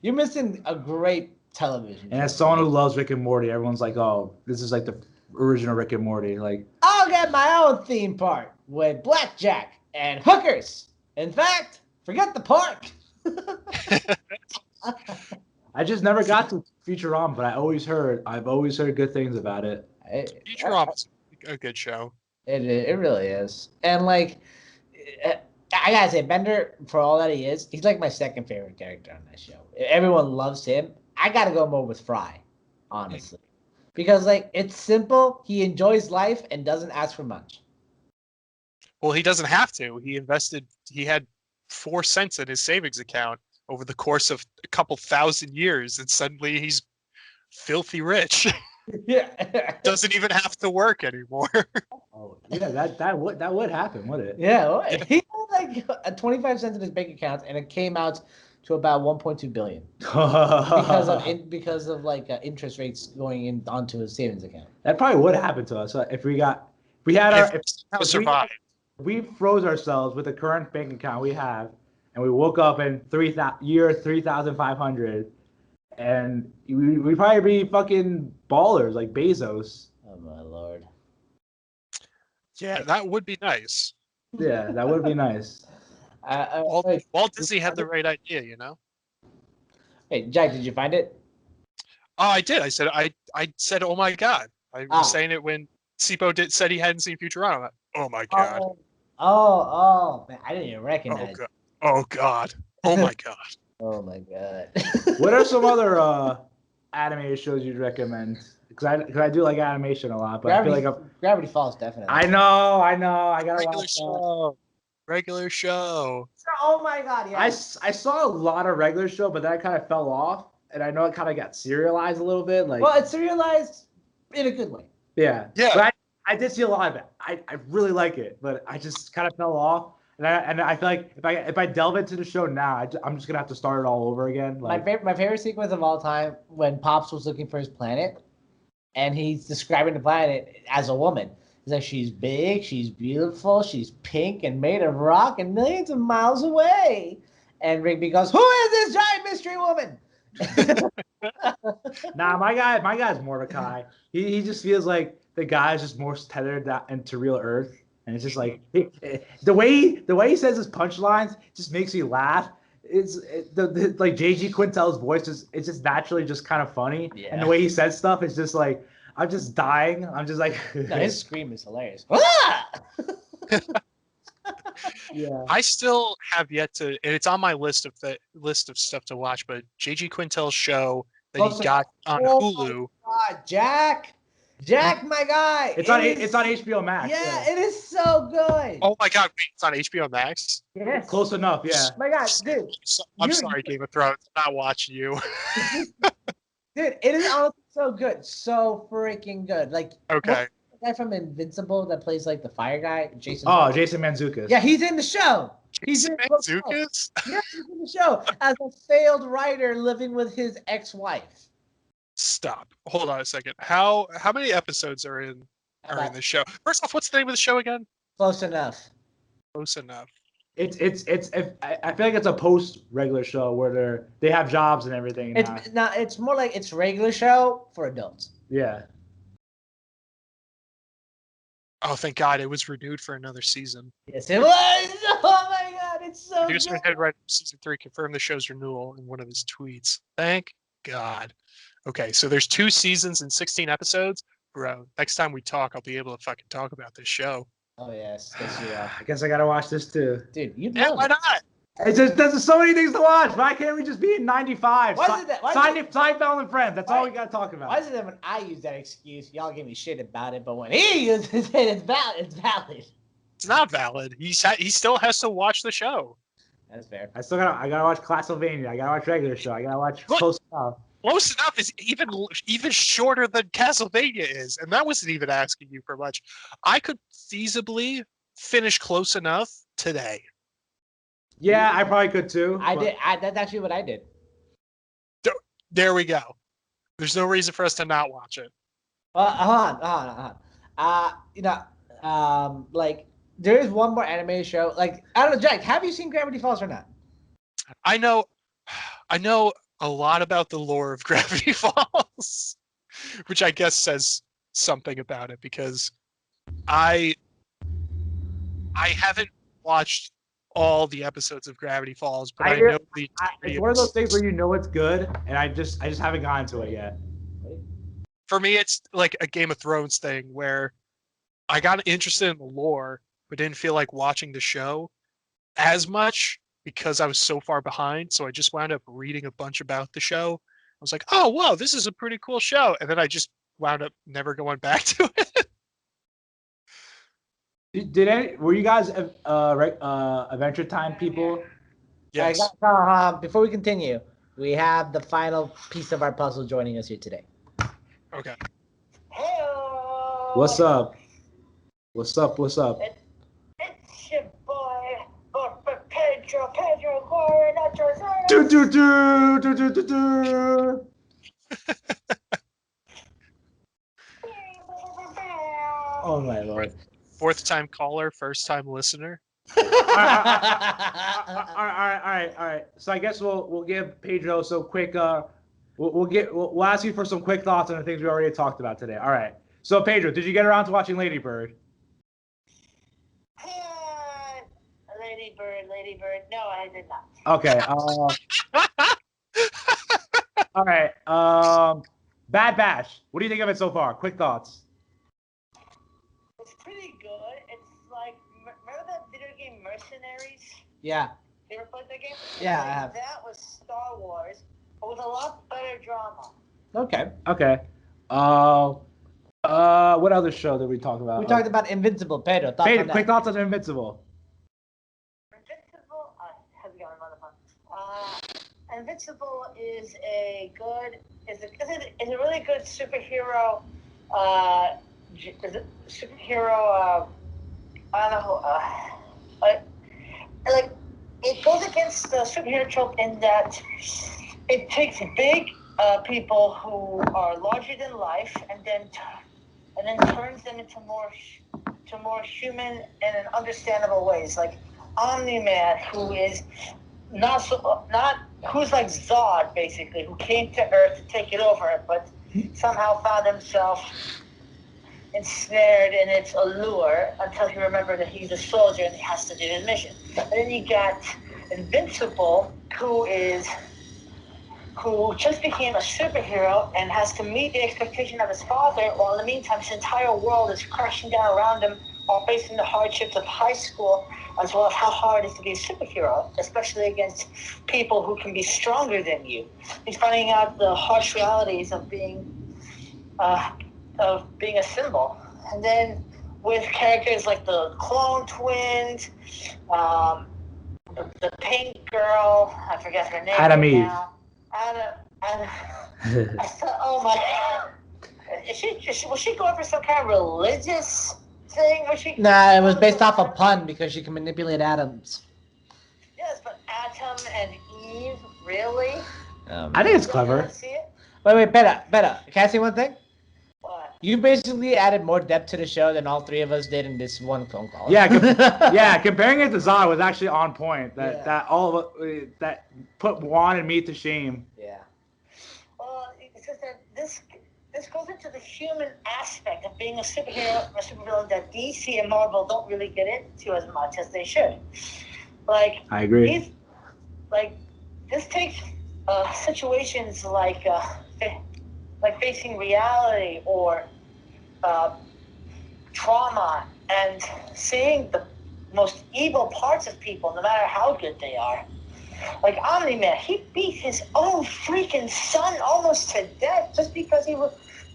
You're missing a great television. And as someone who loves Rick and Morty, everyone's like, "Oh, this is like the original Rick and Morty." Like, I'll get my own theme park with blackjack and hookers. In fact, forget the park. I just never got to Futurama, but I've always heard good things about it. Futurama's a good show. It really is. And like I gotta say, Bender, for all that he is, he's like my second favorite character on that show. Everyone loves him. I gotta go more with Fry, honestly. Because like it's simple, he enjoys life and doesn't ask for much. Well, he doesn't have to. He had 4 cents in his savings account over the course of a couple thousand years, and suddenly he's filthy rich. Yeah. Doesn't even have to work anymore. Oh yeah, that would happen, would it? Yeah, well, he had like 25 cents in his bank account, and it came out to about 1.2 billion because of like interest rates going in onto his savings account. That probably would happen to us if we froze ourselves with the current bank account we have, and we woke up in year 3,500, and we'd probably be fucking ballers like Bezos. Oh my lord. Yeah, that would be nice. Yeah, that would be nice. Walt Disney had the right idea, you know. Hey, Jack, did you find it? Oh, I did. I said, oh my God. I was saying it when c.bo said he hadn't seen Futurama. Oh my God. Oh, man, I didn't even recognize. Oh God. Oh my God. Oh my God. What are some other animated shows you'd recommend? Because I do like animation a lot, but I feel like Gravity Falls definitely. I know. I gotta watch Regular show. Oh my God! Yeah. I saw a lot of regular show, but then I kind of fell off. and I know it kind of got serialized a little bit. Like, Well, it's serialized in a good way. yeah. Yeah. But I did see a lot of it. I really like it, but I just kind of fell off. And I feel like if I delve into the show now, I'm just gonna have to start it all over again. Like, My favorite sequence of all time when Pops was looking for his planet, and he's describing the planet as a woman. He's like, she's big, she's beautiful, she's pink and made of rock and millions of miles away. And Rigby goes, "Who is this giant mystery woman?" nah, my guy's Mordecai. He just feels like the guy's just more tethered into real Earth, and it's just like the way he says his punchlines just makes me laugh. Like JG Quintel's voice it's just naturally just kind of funny, and the way he says stuff is just like I'm just dying. I'm just like No, his scream is hilarious. Yeah. I still have yet to, and it's on my list of stuff to watch. But JG Quintel's show that he got on Hulu. God, Jack, my guy. It's on HBO Max. Yeah, it is so good. Oh my God, wait, it's on HBO Max. Yes. Close enough. Yeah. My God, dude. I'm sorry, Game of Thrones. I'm not watching you. Dude, it is honestly so good, so freaking good. Like, Okay. The guy from Invincible that plays like the fire guy, Jason. Oh, Jason Mantzoukas. Yeah, he's in the show. He's in Mantzoukas? Yeah, he's in the show as a failed writer living with his ex-wife. Stop. Hold on a second. How many episodes are in the show? First off, what's the name of the show again? Close enough. Close enough. I feel like it's a post regular show where they have jobs and everything. It's more like it's regular show for adults. Yeah. Oh, thank God, it was renewed for another season. Yes, it was. Oh my God, it's so good. Producer head writer season 3 confirmed the show's renewal in one of his tweets. Thank God. Okay, so there's 2 seasons and 16 episodes. Bro, next time we talk, I'll be able to fucking talk about this show. Oh yes, you are. I guess I gotta watch this too. Dude, you Yeah, why not? It's just there's so many things to watch. Why can't we just be in 95? Seinfeld and Friends. That's all we gotta talk about. Why is it that when I use that excuse, y'all give me shit about it, but when he uses it, it's valid. It's not valid. He still has to watch the show. That's fair. I gotta watch Castlevania. I gotta watch regular show. I gotta watch Close Enough. Close Enough is even shorter than Castlevania is, and that wasn't even asking you for much. I could feasibly finish Close Enough today. Yeah, I probably could too. That's actually what I did. There we go. There's no reason for us to not watch it. Hold on. Like there is one more animated show. Like I don't know, Jack. Have you seen Gravity Falls or not? I know a lot about the lore of Gravity Falls, which I guess says something about it because I haven't watched all the episodes of Gravity Falls, but I know the. It's one of those things where you know it's good, and I just haven't gotten to it yet. For me, it's like a Game of Thrones thing where I got interested in the lore, but didn't feel like watching the show as much because I was so far behind. So I just wound up reading a bunch about the show. I was like, oh, wow, this is a pretty cool show. And then I just wound up never going back to it. Were you guys Adventure Time people? Yes. Before we continue, we have the final piece of our puzzle joining us here today. Okay. Hello. What's up? What's up? It's your boy, Pedro, Juan, Oh my Lord. 4th time caller, 1st time listener. All right. So I guess we'll give Pedro some quick. We'll ask you for some quick thoughts on the things we already talked about today. All right. So Pedro, did you get around to watching Lady Bird? Lady Bird. No, I did not. Okay. All right. Bad Batch. What do you think of it so far? Quick thoughts. It's pretty good. It's like, remember that video game Mercenaries? Yeah. You ever played that game? Yeah, I have. That was Star Wars, but with a lot better drama. Okay. What other show did we talk about? We talked about Invincible. Pedro, quick thoughts on Invincible. Invincible? How's it going, motherfucker? Invincible is a really good superhero. Is it superhero? I don't know. Like it goes against the superhero trope in that it takes big people who are larger than life and then turns them into more human and in understandable ways. Like Omni-Man, who is who's like Zod basically, who came to Earth to take it over, but somehow found himself ensnared in its allure until he remembered that he's a soldier and he has to do his mission. And then you got Invincible, who just became a superhero and has to meet the expectation of his father, while in the meantime his entire world is crashing down around him while facing the hardships of high school, as well as how hard it is to be a superhero, especially against people who can be stronger than you. He's finding out the harsh realities of being a symbol. And then with characters like the clone twins, the pink girl, I forget her name Adam right Eve. now. Oh my God. Was she going for some kind of religious thing? Nah, it was based off a pun because she can manipulate atoms. Yes, but Atom and Eve, really? I think it's clever. See it? Wait, Pedro. Can I say one thing? What? You basically added more depth to the show than all three of us did in this one phone call. Yeah, comparing it to Zod was actually on point. That put Juan and me to shame. Yeah. Well, it's just that this goes into the human aspect of being a supervillain that DC and Marvel don't really get into as much as they should. Like, I agree. This takes situations like facing reality or trauma and seeing the most evil parts of people, no matter how good they are. Like Omni-Man, he beat his own freaking son almost to death just because he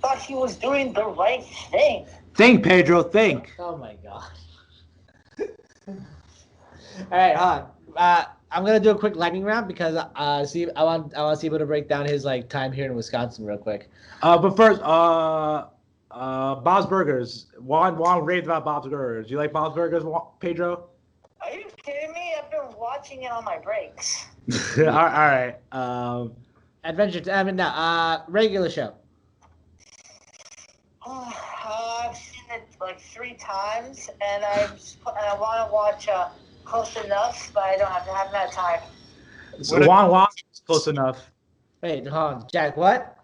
thought he was doing the right thing. Think, Pedro, think. Oh my God. All right, hold on. I'm gonna do a quick lightning round because I want c.bo to break down his like time here in Wisconsin real quick. But first, Bob's Burgers. Juan raved about Bob's Burgers. Do you like Bob's Burgers, Pedro? Are you kidding me? I've been watching it on my breaks. All right. Adventure. Regular show. I've seen it like 3 times, and I want to watch Close Enough, but I haven't had time. So Juan is close enough. Wait, hold on, Jack. What?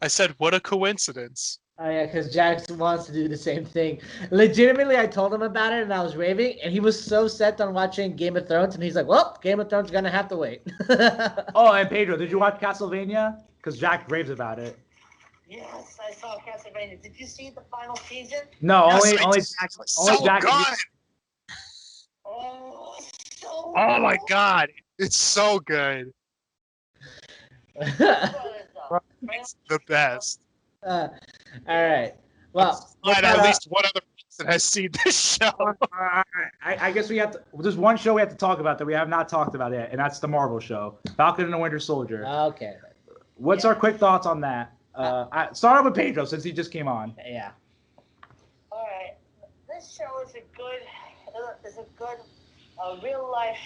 I said, what a coincidence. Oh yeah, because Jack wants to do the same thing. Legitimately, I told him about it, and I was raving, and he was so set on watching Game of Thrones, and he's like, "Well, Game of Thrones is gonna have to wait." Oh, and Pedro, did you watch Castlevania? Because Jack raves about it. Yes, I saw Castlevania. Did you see the final season? No, Yes, only Jack. good. Oh, so Oh my good. God, it's so good. It's the best. All right. Well, Glad at least one other person has seen this show. I guess we have to. There's one show we have to talk about that we have not talked about yet, and that's the Marvel show, Falcon and the Winter Soldier. Okay. What's our quick thoughts on that? I start off with Pedro since he just came on. Yeah. All right, this show is a good real life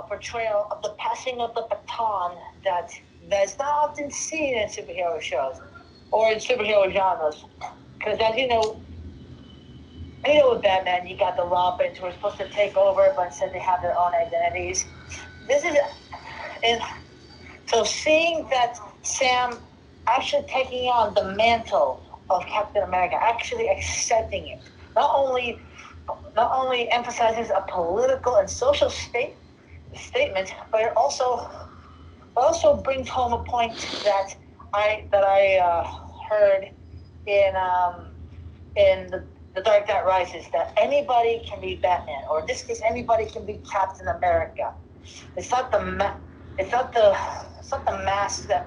portrayal of the passing of the baton that's not often seen in superhero shows or in superhero genres. Because as you know with Batman, you got the Robins who are supposed to take over, but instead they have their own identities. So seeing that Sam actually taking on the mantle of Captain America, actually accepting it, not only emphasizes a political and social statement, but it also brings home a point that I heard in the Dark Knight Rises, that anybody can be Batman, or in this case, anybody can be Captain America. It's not the mask that.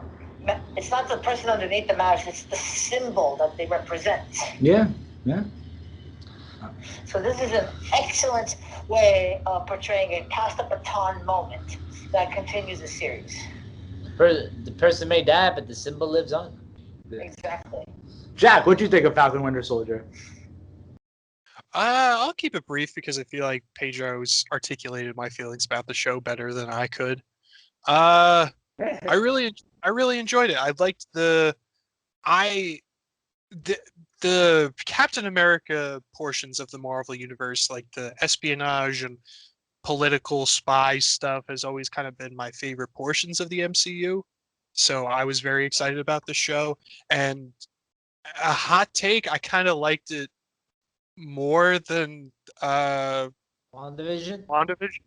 It's not the person underneath the mask. It's the symbol that they represent. Yeah. So this is an excellent way of portraying a pass the baton moment that continues the series. The person may die, but the symbol lives on. Exactly. Jack, what'd you think of Falcon Winter Soldier? I'll keep it brief because I feel like Pedro's articulated my feelings about the show better than I could. I really enjoyed it. I liked the Captain America portions of the Marvel universe, like the espionage and political spy stuff, has always kind of been my favorite portions of the MCU. So I was very excited about the show. And a hot take, I kind of liked it more than WandaVision? WandaVision.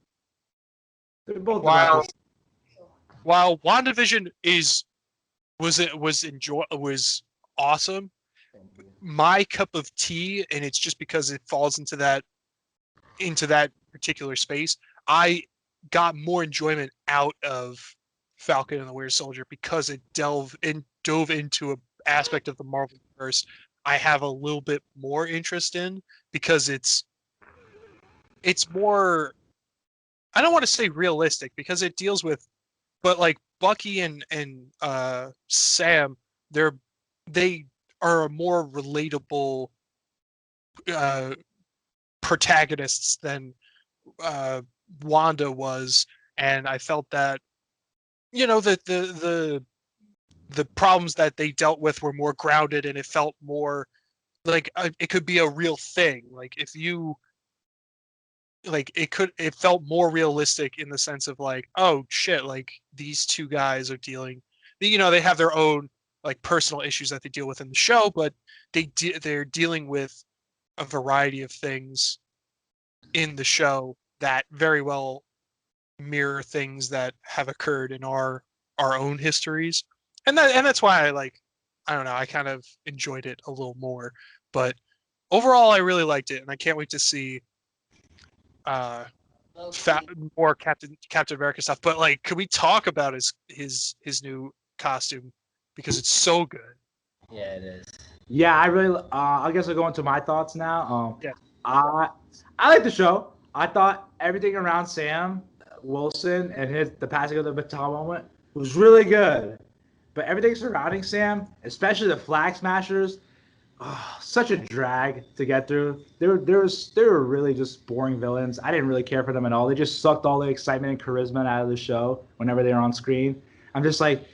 They're both Wow. about While WandaVision was awesome, my cup of tea, and it's just because it falls into that particular space. I got more enjoyment out of Falcon and the Winter Soldier because it dove into an aspect of the Marvel universe I have a little bit more interest in, because it's more, I don't want to say realistic because it deals with, but like Bucky and Sam, they are a more relatable protagonists than Wanda was, and I felt that, you know, that the problems that they dealt with were more grounded, and it felt more like it could be a real thing. Like if you like it felt more realistic in the sense of like, oh shit, like these two guys are dealing, you know, they have their own like personal issues that they deal with in the show, but they're dealing with a variety of things in the show that very well mirror things that have occurred in our own histories. And that's why I don't know, I kind of enjoyed it a little more. But overall, I really liked it, and I can't wait to see more Captain America stuff. But like, could we talk about his new costume, because it's so good? Yeah, it is. Yeah, I really. I guess I'll go into my thoughts now. Yeah. I like the show. I thought everything around Sam Wilson and the passing of the baton moment was really good, but everything surrounding Sam, especially the Flag Smashers, such a drag to get through. They were really just boring villains. I didn't really care for them at all. They just sucked all the excitement and charisma out of the show whenever they were on screen. I'm just like,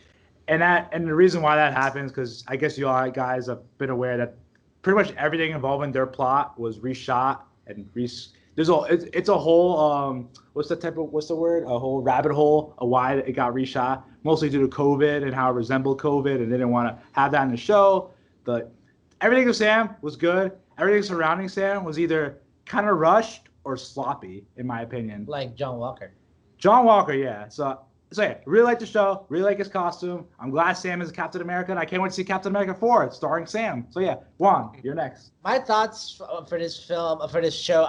and the reason why that happens, because I guess you all guys have been aware that pretty much everything involving their plot was reshot and it's a whole what's the word, a whole rabbit hole of why it got reshot, mostly due to COVID and how it resembled COVID, and they didn't want to have that in the show. But everything with Sam was good. Everything surrounding Sam was either kind of rushed or sloppy, in my opinion. Like John Walker. John Walker, yeah. So yeah, really like the show, really like his costume. I'm glad Sam is Captain America, and I can't wait to see Captain America 4 starring Sam. So yeah, Juan, you're next. My thoughts for this show,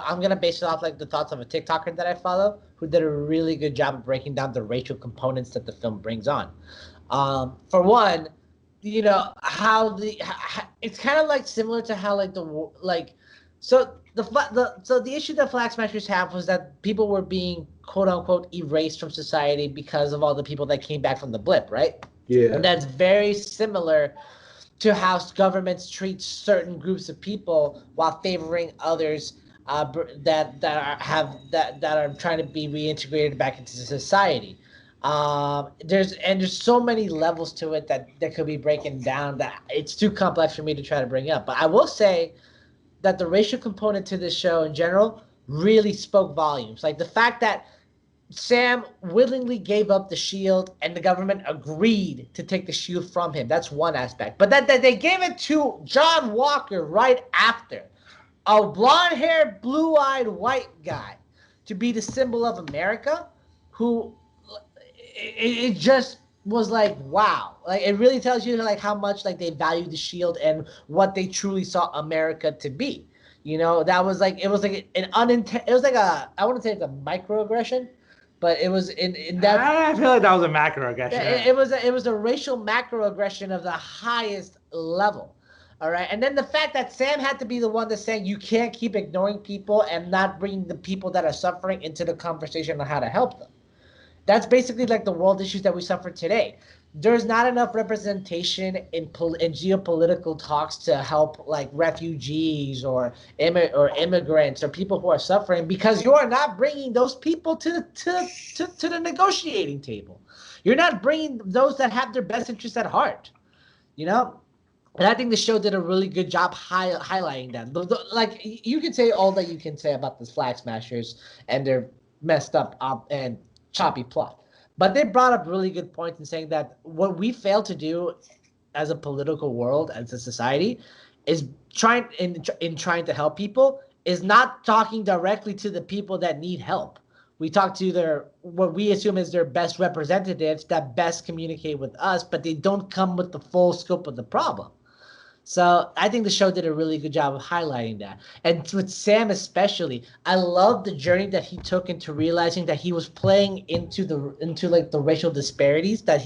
I'm gonna base it off like the thoughts of a TikToker that I follow, who did a really good job of breaking down the racial components that the film brings on. For one, you know how it's kind of like similar to how like the issue that Flag Smashers have was that people were being quote unquote erased from society because of all the people that came back from the blip, right? Yeah. And that's very similar to how governments treat certain groups of people while favoring others that are trying to be reintegrated back into society. There's so many levels to it that could be breaking down that it's too complex for me to try to bring up. But I will say that the racial component to this show in general really spoke volumes. Like the fact that Sam willingly gave up the shield and the government agreed to take the shield from him. That's one aspect. But that they gave it to John Walker right after, a blonde-haired, blue-eyed white guy, to be the symbol of America, who it just was like, wow. Like it really tells you like how much like they value the shield and what they truly saw America to be. You know, that was like, it was like an it was like I wouldn't say it's a microaggression, but it was in that. I feel like that was a macroaggression. It was a racial macroaggression of the highest level. All right. And then the fact that Sam had to be the one that's saying you can't keep ignoring people and not bringing the people that are suffering into the conversation on how to help them. That's basically like the world issues that we suffer today. There's not enough representation in geopolitical talks to help like refugees or immigrants or people who are suffering, because you are not bringing those people to the negotiating table. You're not bringing those that have their best interests at heart, you know? And I think the show did a really good job highlighting that. Like, you can say all that you can say about the Flag Smashers and their messed up and choppy plot, but they brought up really good points in saying that what we fail to do as a political world, as a society, is trying to help people, is not talking directly to the people that need help. We talk to their, what we assume is their best representatives that best communicate with us, but they don't come with the full scope of the problem. So I think the show did a really good job of highlighting that. And with Sam especially, I love the journey that he took into realizing that he was playing into like the racial disparities that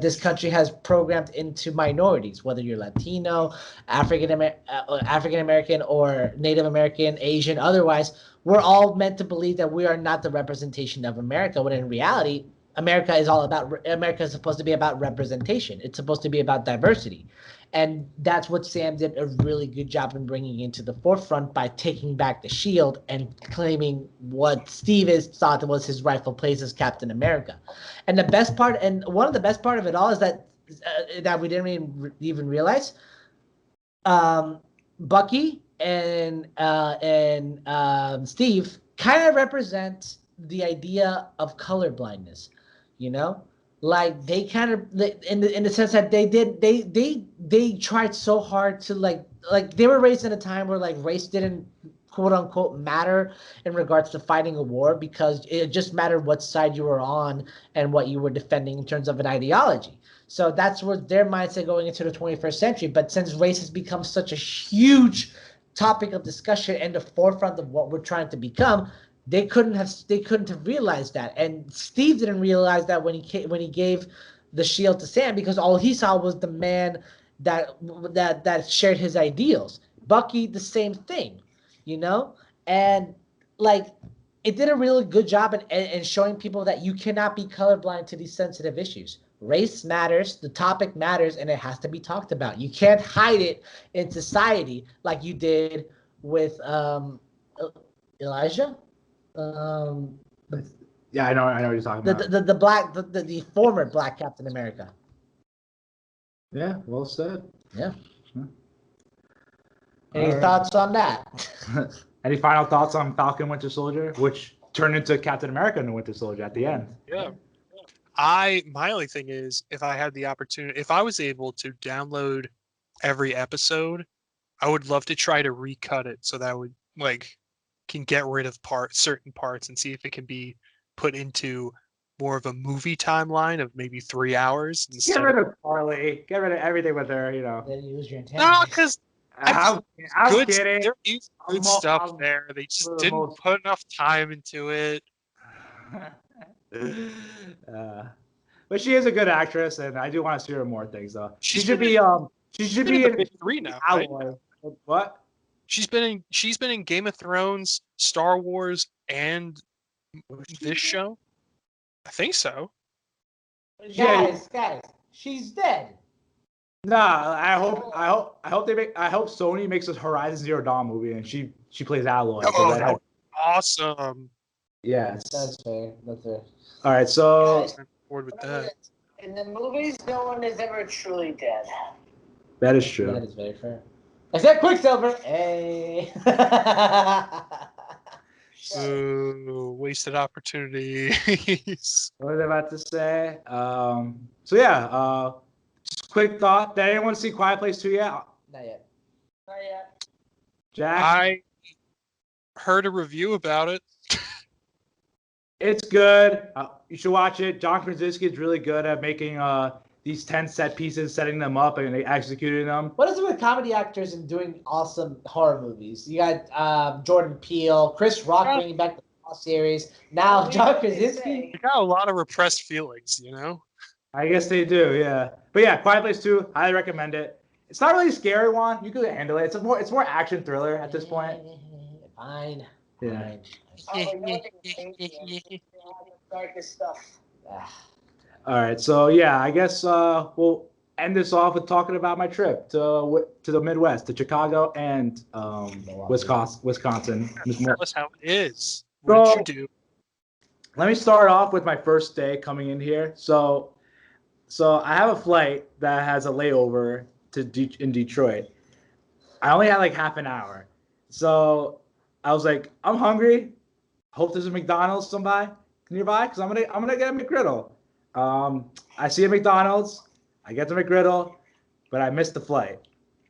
this country has programmed into minorities, whether you're Latino, African American, or Native American, Asian, otherwise. We're all meant to believe that we are not the representation of America, when in reality, America is supposed to be about representation. It's supposed to be about diversity. And that's what Sam did a really good job in bringing into the forefront by taking back the shield and claiming what Steve thought was his rightful place as Captain America. And the best part, and one of the best part of it all, is that we didn't even realize, Bucky and Steve kind of represent the idea of color blindness, you know? Like, they kind of, in the sense that they tried so hard to like they were raised in a time where like race didn't quote unquote matter in regards to fighting a war, because it just mattered what side you were on and what you were defending in terms of an ideology. So that's where their mindset going into the 21st century. But since race has become such a huge topic of discussion and the forefront of what we're trying to become, they couldn't have realized that. And Steve didn't realize that when he gave the shield to Sam, because all he saw was the man that shared his ideals. Bucky, the same thing, you know? And like, it did a really good job in showing people that you cannot be colorblind to these sensitive issues. Race matters, the topic matters, and it has to be talked about. You can't hide it in society like you did with Elijah. Yeah, I know what you're talking about. The former Black Captain America. Yeah, well said. Yeah. Any thoughts on that? Any final thoughts on Falcon Winter Soldier, which turned into Captain America and Winter Soldier at the end? Yeah. My only thing is, if I had the opportunity, if I was able to download every episode, I would love to try to recut it so that would can get rid of certain parts and see if it can be put into more of a movie timeline of maybe 3 hours. Get rid of Carly. Get rid of everything with her, you know. Then use your No, because I'm kidding. There is good stuff there. They just didn't put enough time into it. But she is a good actress, and I do want to see her in more things, though. She should be in Big Three now. Alloy. Right? What? She's been in Game of Thrones, Star Wars, and this show. I think so. Guys, she's dead. Nah, I hope Sony makes a Horizon Zero Dawn movie and she plays Alloy. Oh, that would be awesome. Yes. That's fair. All right, so I'm bored with that. In the movies, no one is ever truly dead. that is true. That is very fair. Except Quicksilver. Hey. Wasted opportunities. What was I about to say? So yeah, just a quick thought. Did anyone see Quiet Place 2 yet? Not yet. Not yet. Jack? I heard a review about it. It's good. You should watch it. John Krasinski is really good at making these 10 set pieces, setting them up, and executing them. What is it with comedy actors and doing awesome horror movies? You got Jordan Peele, Chris Rock bringing back the series. Now John Krasinski. You got a lot of repressed feelings, you know? I guess they do, yeah. But yeah, Quiet Place 2, highly recommend it. It's not really a scary one. You could handle it. It's more action thriller at this point. Fine. Yeah. Fine. Oh, you know what they darkest stuff. All right, so yeah, I guess we'll end this off with talking about my trip to the Midwest, to Chicago and Wisconsin. Tell us how it is. So, What did you do? let me start off with my first day coming in here. So I have a flight that has a layover in Detroit. I only had like half an hour, so I was like, I'm hungry. Hope there's a McDonald's nearby because I'm gonna get a McGriddle. I see a McDonald's. I get the McGriddle, but I missed the flight.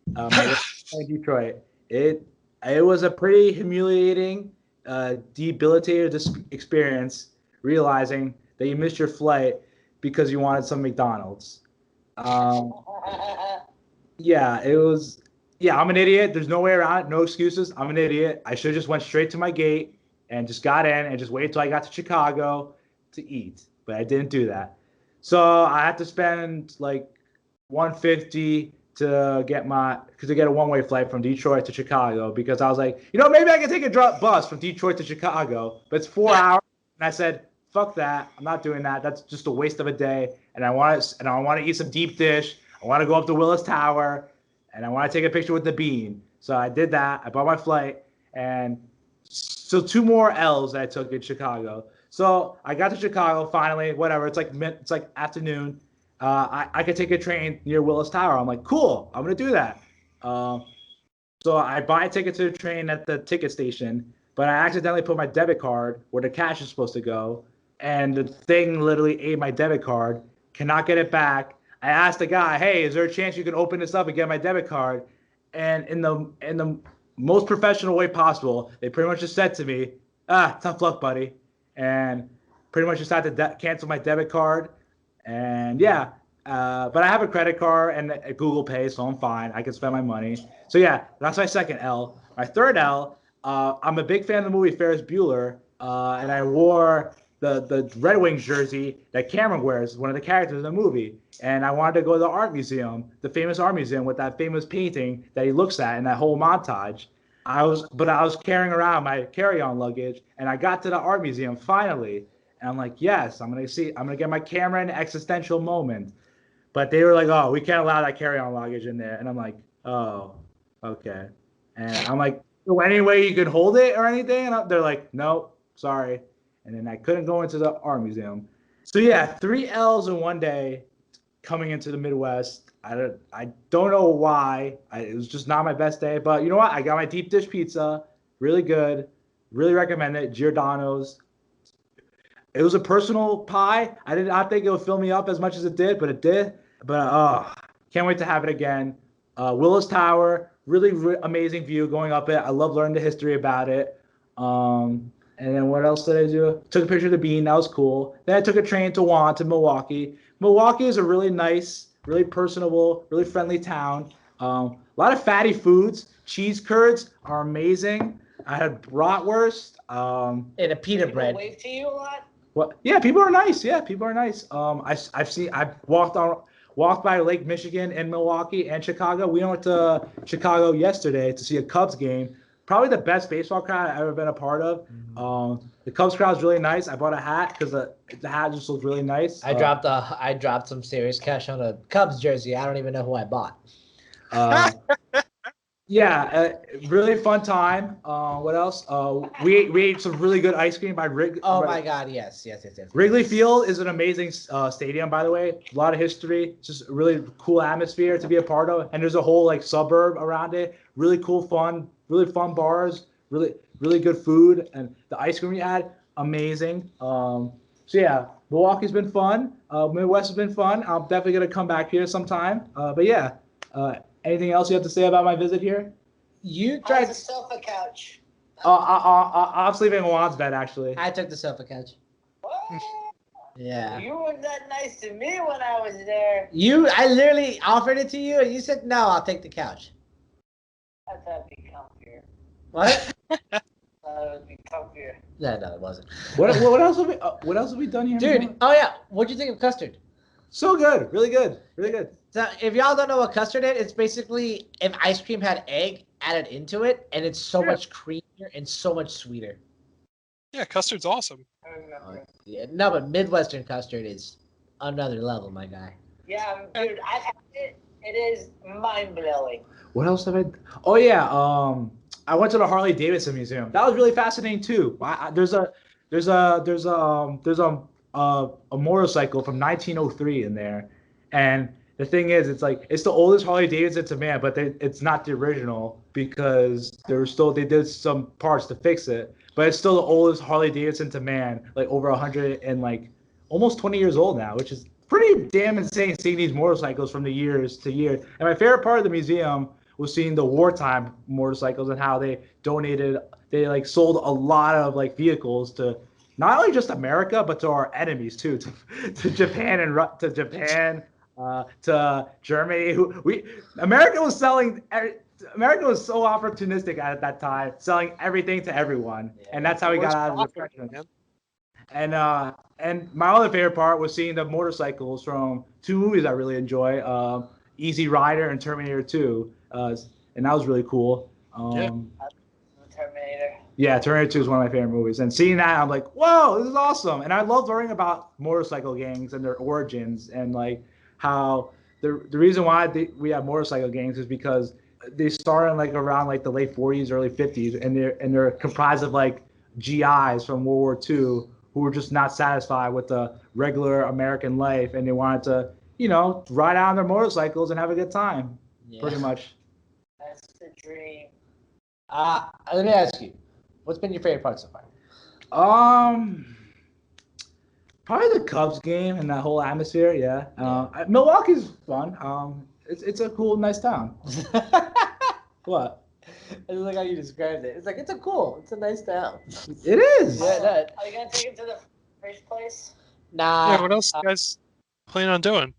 In Detroit, it was a pretty humiliating, debilitating experience realizing that you missed your flight because you wanted some McDonald's. Yeah, it was. Yeah, I'm an idiot. There's no way around it. No excuses. I'm an idiot. I should have just went straight to my gate and just got in and just waited till I got to Chicago to eat. But I didn't do that. So I had to spend like $150 to get a one-way flight from Detroit to Chicago because I was like, maybe I can take a bus from Detroit to Chicago, but it's 4 hours. And I said, fuck that. I'm not doing that. That's just a waste of a day. And I want to eat some deep dish. I want to go up to Willis Tower, and I want to take a picture with the bean. So I did that. I bought my flight, and so 2 more L's that I took in Chicago. So I got to Chicago finally. Whatever. It's like afternoon. I could take a train near Willis Tower. I'm like, cool. I'm gonna do that. So I buy a ticket to the train at the ticket station, but I accidentally put my debit card where the cash is supposed to go, and the thing literally ate my debit card. Cannot get it back. I asked the guy, hey, is there a chance you can open this up and get my debit card? And in the most professional way possible, they pretty much just said to me, tough luck, buddy. And pretty much just had to cancel my debit card. And yeah, but I have a credit card and a Google Pay, so I'm fine. I can spend my money. So yeah, that's my second L. My third L, I'm a big fan of the movie Ferris Bueller, and I wore the Red Wings jersey that Cameron wears, one of the characters in the movie. And I wanted to go to the art museum, the famous art museum with that famous painting that he looks at in that whole montage. I was carrying around my carry-on luggage, and I got to the art museum finally. And I'm like, yes, I'm gonna get my Cameron existential moment. But they were like, oh, we can't allow that carry-on luggage in there. And I'm like, oh, okay. And I'm like, so any way you could hold it or anything? And they're like, no, sorry. And then I couldn't go into the art museum. So yeah, 3 L's in one day coming into the Midwest. I don't know why. It was just not my best day. But you know what? I got my deep dish pizza. Really good. Really recommend it. Giordano's. It was a personal pie. I did not think it would fill me up as much as it did, but it did. But can't wait to have it again. Willis Tower, really amazing view going up it. I love learning the history about it. And then what else did I do? Took a picture of the bean. That was cool. Then I took a train to Juan to Milwaukee. Milwaukee is a really nice, really personable, really friendly town. A lot of fatty foods. Cheese curds are amazing. I had bratwurst. And a pita bread. Wave to you a lot? What? Yeah, people are nice. Yeah, people are nice. I've walked by Lake Michigan in Milwaukee and Chicago. We went to Chicago yesterday to see a Cubs game. Probably the best baseball crowd I've ever been a part of. The Cubs crowd is really nice. I bought a hat because the hat just looks really nice. I dropped some serious cash on a Cubs jersey. I don't even know who I bought. Yeah, really fun time. What else? We ate some really good ice cream by Wrigley. Oh my God! Yes. Wrigley Field is an amazing stadium, by the way. A lot of history. It's just a really cool atmosphere to be a part of. And there's a whole like suburb around it. Really cool, really fun bars. Really good food, and the ice cream we had, amazing. So yeah, Milwaukee's been fun. Midwest has been fun. I'm definitely gonna come back here sometime. But yeah. Anything else you have to say about my visit here? You tried the sofa couch. I'm sleeping in Juan's bed, actually. I took the sofa couch. What? Yeah. You were that nice to me when I was there. I literally offered it to you, and you said, no, I'll take the couch. I thought it'd be comfier. What? I thought it would be comfier. No, it wasn't. What else have we done here? Dude, oh yeah, what'd you think of custard? So good, really good. So if y'all don't know what custard is, it's basically if ice cream had egg added into it, and it's so much creamier and so much sweeter. Yeah, custard's awesome. I remember. Yeah, no, but Midwestern custard is another level, my guy. Yeah, dude, I've had it. It is mind blowing. What else have I? Oh yeah, I went to the Harley Davidson Museum. That was really fascinating too. There's a motorcycle from 1903 in there, and the thing is, it's the oldest Harley Davidson to man, but it's not the original because they did some parts to fix it, but it's still the oldest Harley Davidson to man, like over 100 and like almost 20 years old now, which is pretty damn insane seeing these motorcycles from the years to year. And my favorite part of the museum was seeing the wartime motorcycles and how they like sold a lot of like vehicles to not only just America but to our enemies too, to Japan and to Japan, to Germany. America was so opportunistic at that time, selling everything to everyone, and that's how we got out of the depression. And my other favorite part was seeing the motorcycles from two movies I really enjoy, Easy Rider and Terminator 2, and that was really cool. Terminator. Yeah, Terminator 2 is one of my favorite movies, and seeing that, I'm like, whoa, this is awesome. And I love learning about motorcycle gangs and their origins, and like how the reason why we have motorcycle gangs is because they started like around like the late 40s, early 50s, and they're comprised of like GIs from World War II who were just not satisfied with the regular American life, and they wanted to, ride out on their motorcycles and have a good time, pretty much. That's the dream. Let me ask you, what's been your favorite part so far? Probably the Cubs game and that whole atmosphere. Yeah. Milwaukee's fun. It's a cool, nice town. What? I just like how you described it. It's like it's a nice town. It is. Yeah. Are you gonna take him to the fish place? Nah. Yeah, what else you guys plan on doing?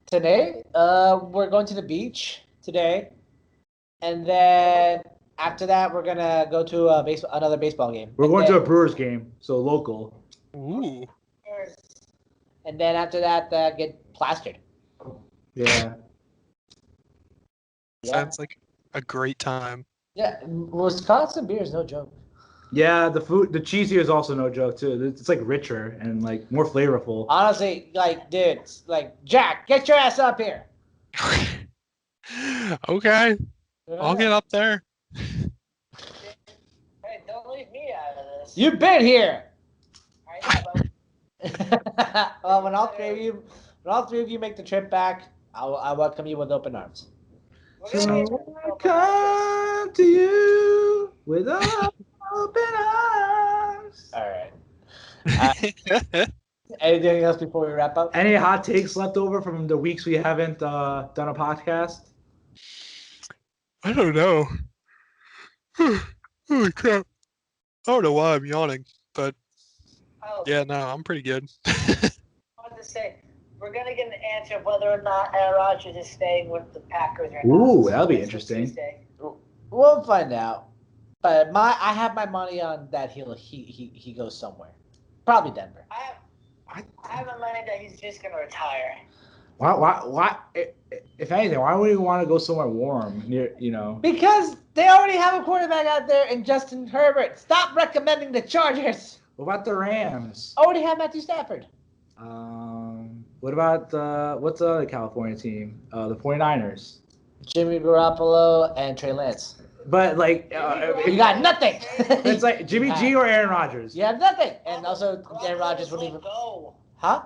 Today, we're going to the beach today, and then after that, we're gonna go to another baseball game. We're going to a Brewers game, so local. Ooh. And then after that, get plastered. Yeah. Sounds like a great time. Yeah, Wisconsin beer is no joke. Yeah, the cheese here is also no joke too. It's like richer and like more flavorful. Honestly, like, dude, like, Jack, get your ass up here. Okay, I'll get up there. Hey, don't leave me out of this. You've been here. I know, but Well, when all three of you make the trip back, I'll welcome you with open arms. we're So gonna I come to you with open arms. All right. Anything else before we wrap up? Any hot takes left over from the weeks we haven't done a podcast? I don't know. Holy crap. I don't know why I'm yawning, but yeah, no, I'm pretty good. I wanted to say, we're gonna get an answer of whether or not Aaron Rodgers is staying with the Packers or not. Ooh, that'll be This interesting. Tuesday. We'll find out. But I have my money on that he goes somewhere. Probably Denver. I have in mind that he's just gonna retire. Why? If anything, why would you want to go somewhere warm? Because they already have a quarterback out there in Justin Herbert. Stop recommending the Chargers. What about the Rams? Already have Matthew Stafford. What about what's the other California team? The 49ers. Jimmy Garoppolo and Trey Lance. But like, You got nothing. it's like Jimmy G or Aaron Rodgers. You have nothing. And also, Aaron Rodgers wouldn't even. Go. Huh?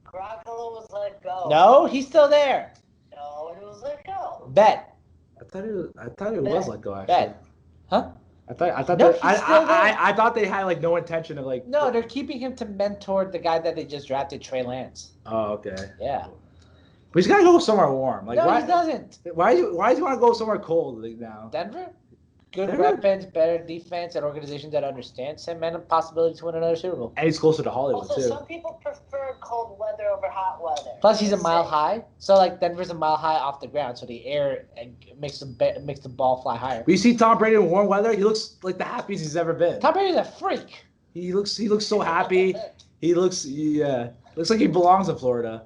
Garoppolo was let go. No, he's still there. No, he was let go. Bet. I thought it was let go actually. Bet. Huh? I thought No, that, he's still there. I thought they had like no intention of like. No, they're keeping him to mentor the guy that they just drafted, Trey Lance. Oh, okay. Yeah. But he's gotta go somewhere warm. Like No, why? he doesn't. Why does he want to go somewhere cold like now? Denver? Good Denver? weapons, better defense, and organization that understands him, and a possibility to win another Super Bowl. And he's closer to Hollywood Also, too. some people prefer cold weather over hot weather. Plus, he's a Just mile saying. high, so like Denver's a mile high off the ground, so the air makes the ball fly higher. But you see Tom Brady in warm weather, he looks like the happiest he's ever been. Tom Brady's a freak. He looks so happy. He looks looks like he belongs in Florida.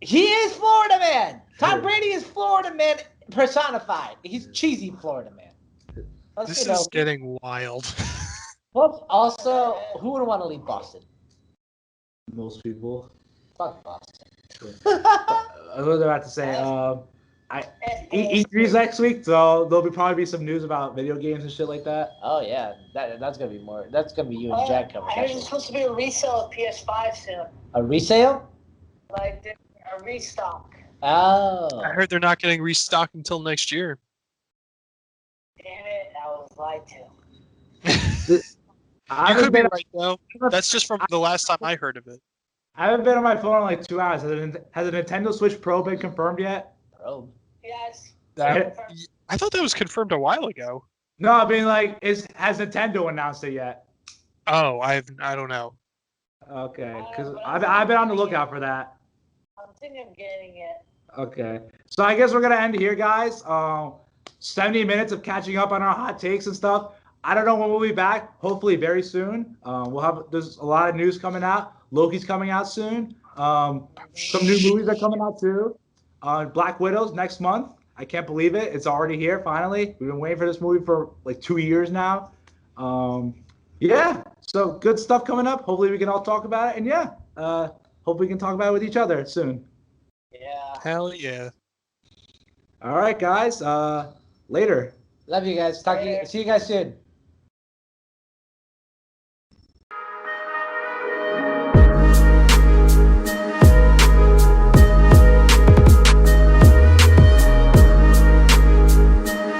He is Florida man. Tom Yeah. Brady is Florida man personified. He's cheesy Florida man. Plus, This is getting wild. Well, also, who would want to leave Boston? Most people. Fuck Boston. I was about to say, E3's next week, so there'll probably be some news about video games and shit like that. Oh yeah, that's gonna be more. That's gonna be you and Jack coming. I heard there's supposed to be a resale of PS5 soon. A resale? Like a restock. Oh. I heard they're not getting restocked until next year. Damn it, I was lied to. You could be right though. That's just from the last time I heard of it. I haven't been on my phone in like 2 hours. Has a Nintendo Switch Pro been confirmed yet? Probe. Yes. I thought that was confirmed a while ago. No, I mean like, has Nintendo announced it yet? Oh, I don't know. Okay, because I've been on the lookout for that. I'm thinking of getting it. Okay, so I guess we're gonna end here, guys. 70 minutes of catching up on our hot takes and stuff. I don't know when we'll be back. Hopefully, very soon. There's a lot of news coming out. Loki's coming out soon. Some new movies are coming out too. Black Widow's next month. I can't believe it. It's already here finally. We've been waiting for this movie for like 2 years now. Yeah, so good stuff coming up. Hopefully, we can all talk about it. And yeah, hope we can talk about it with each other soon. Yeah. Hell yeah. All right, guys. Later. Love you guys. See you guys soon.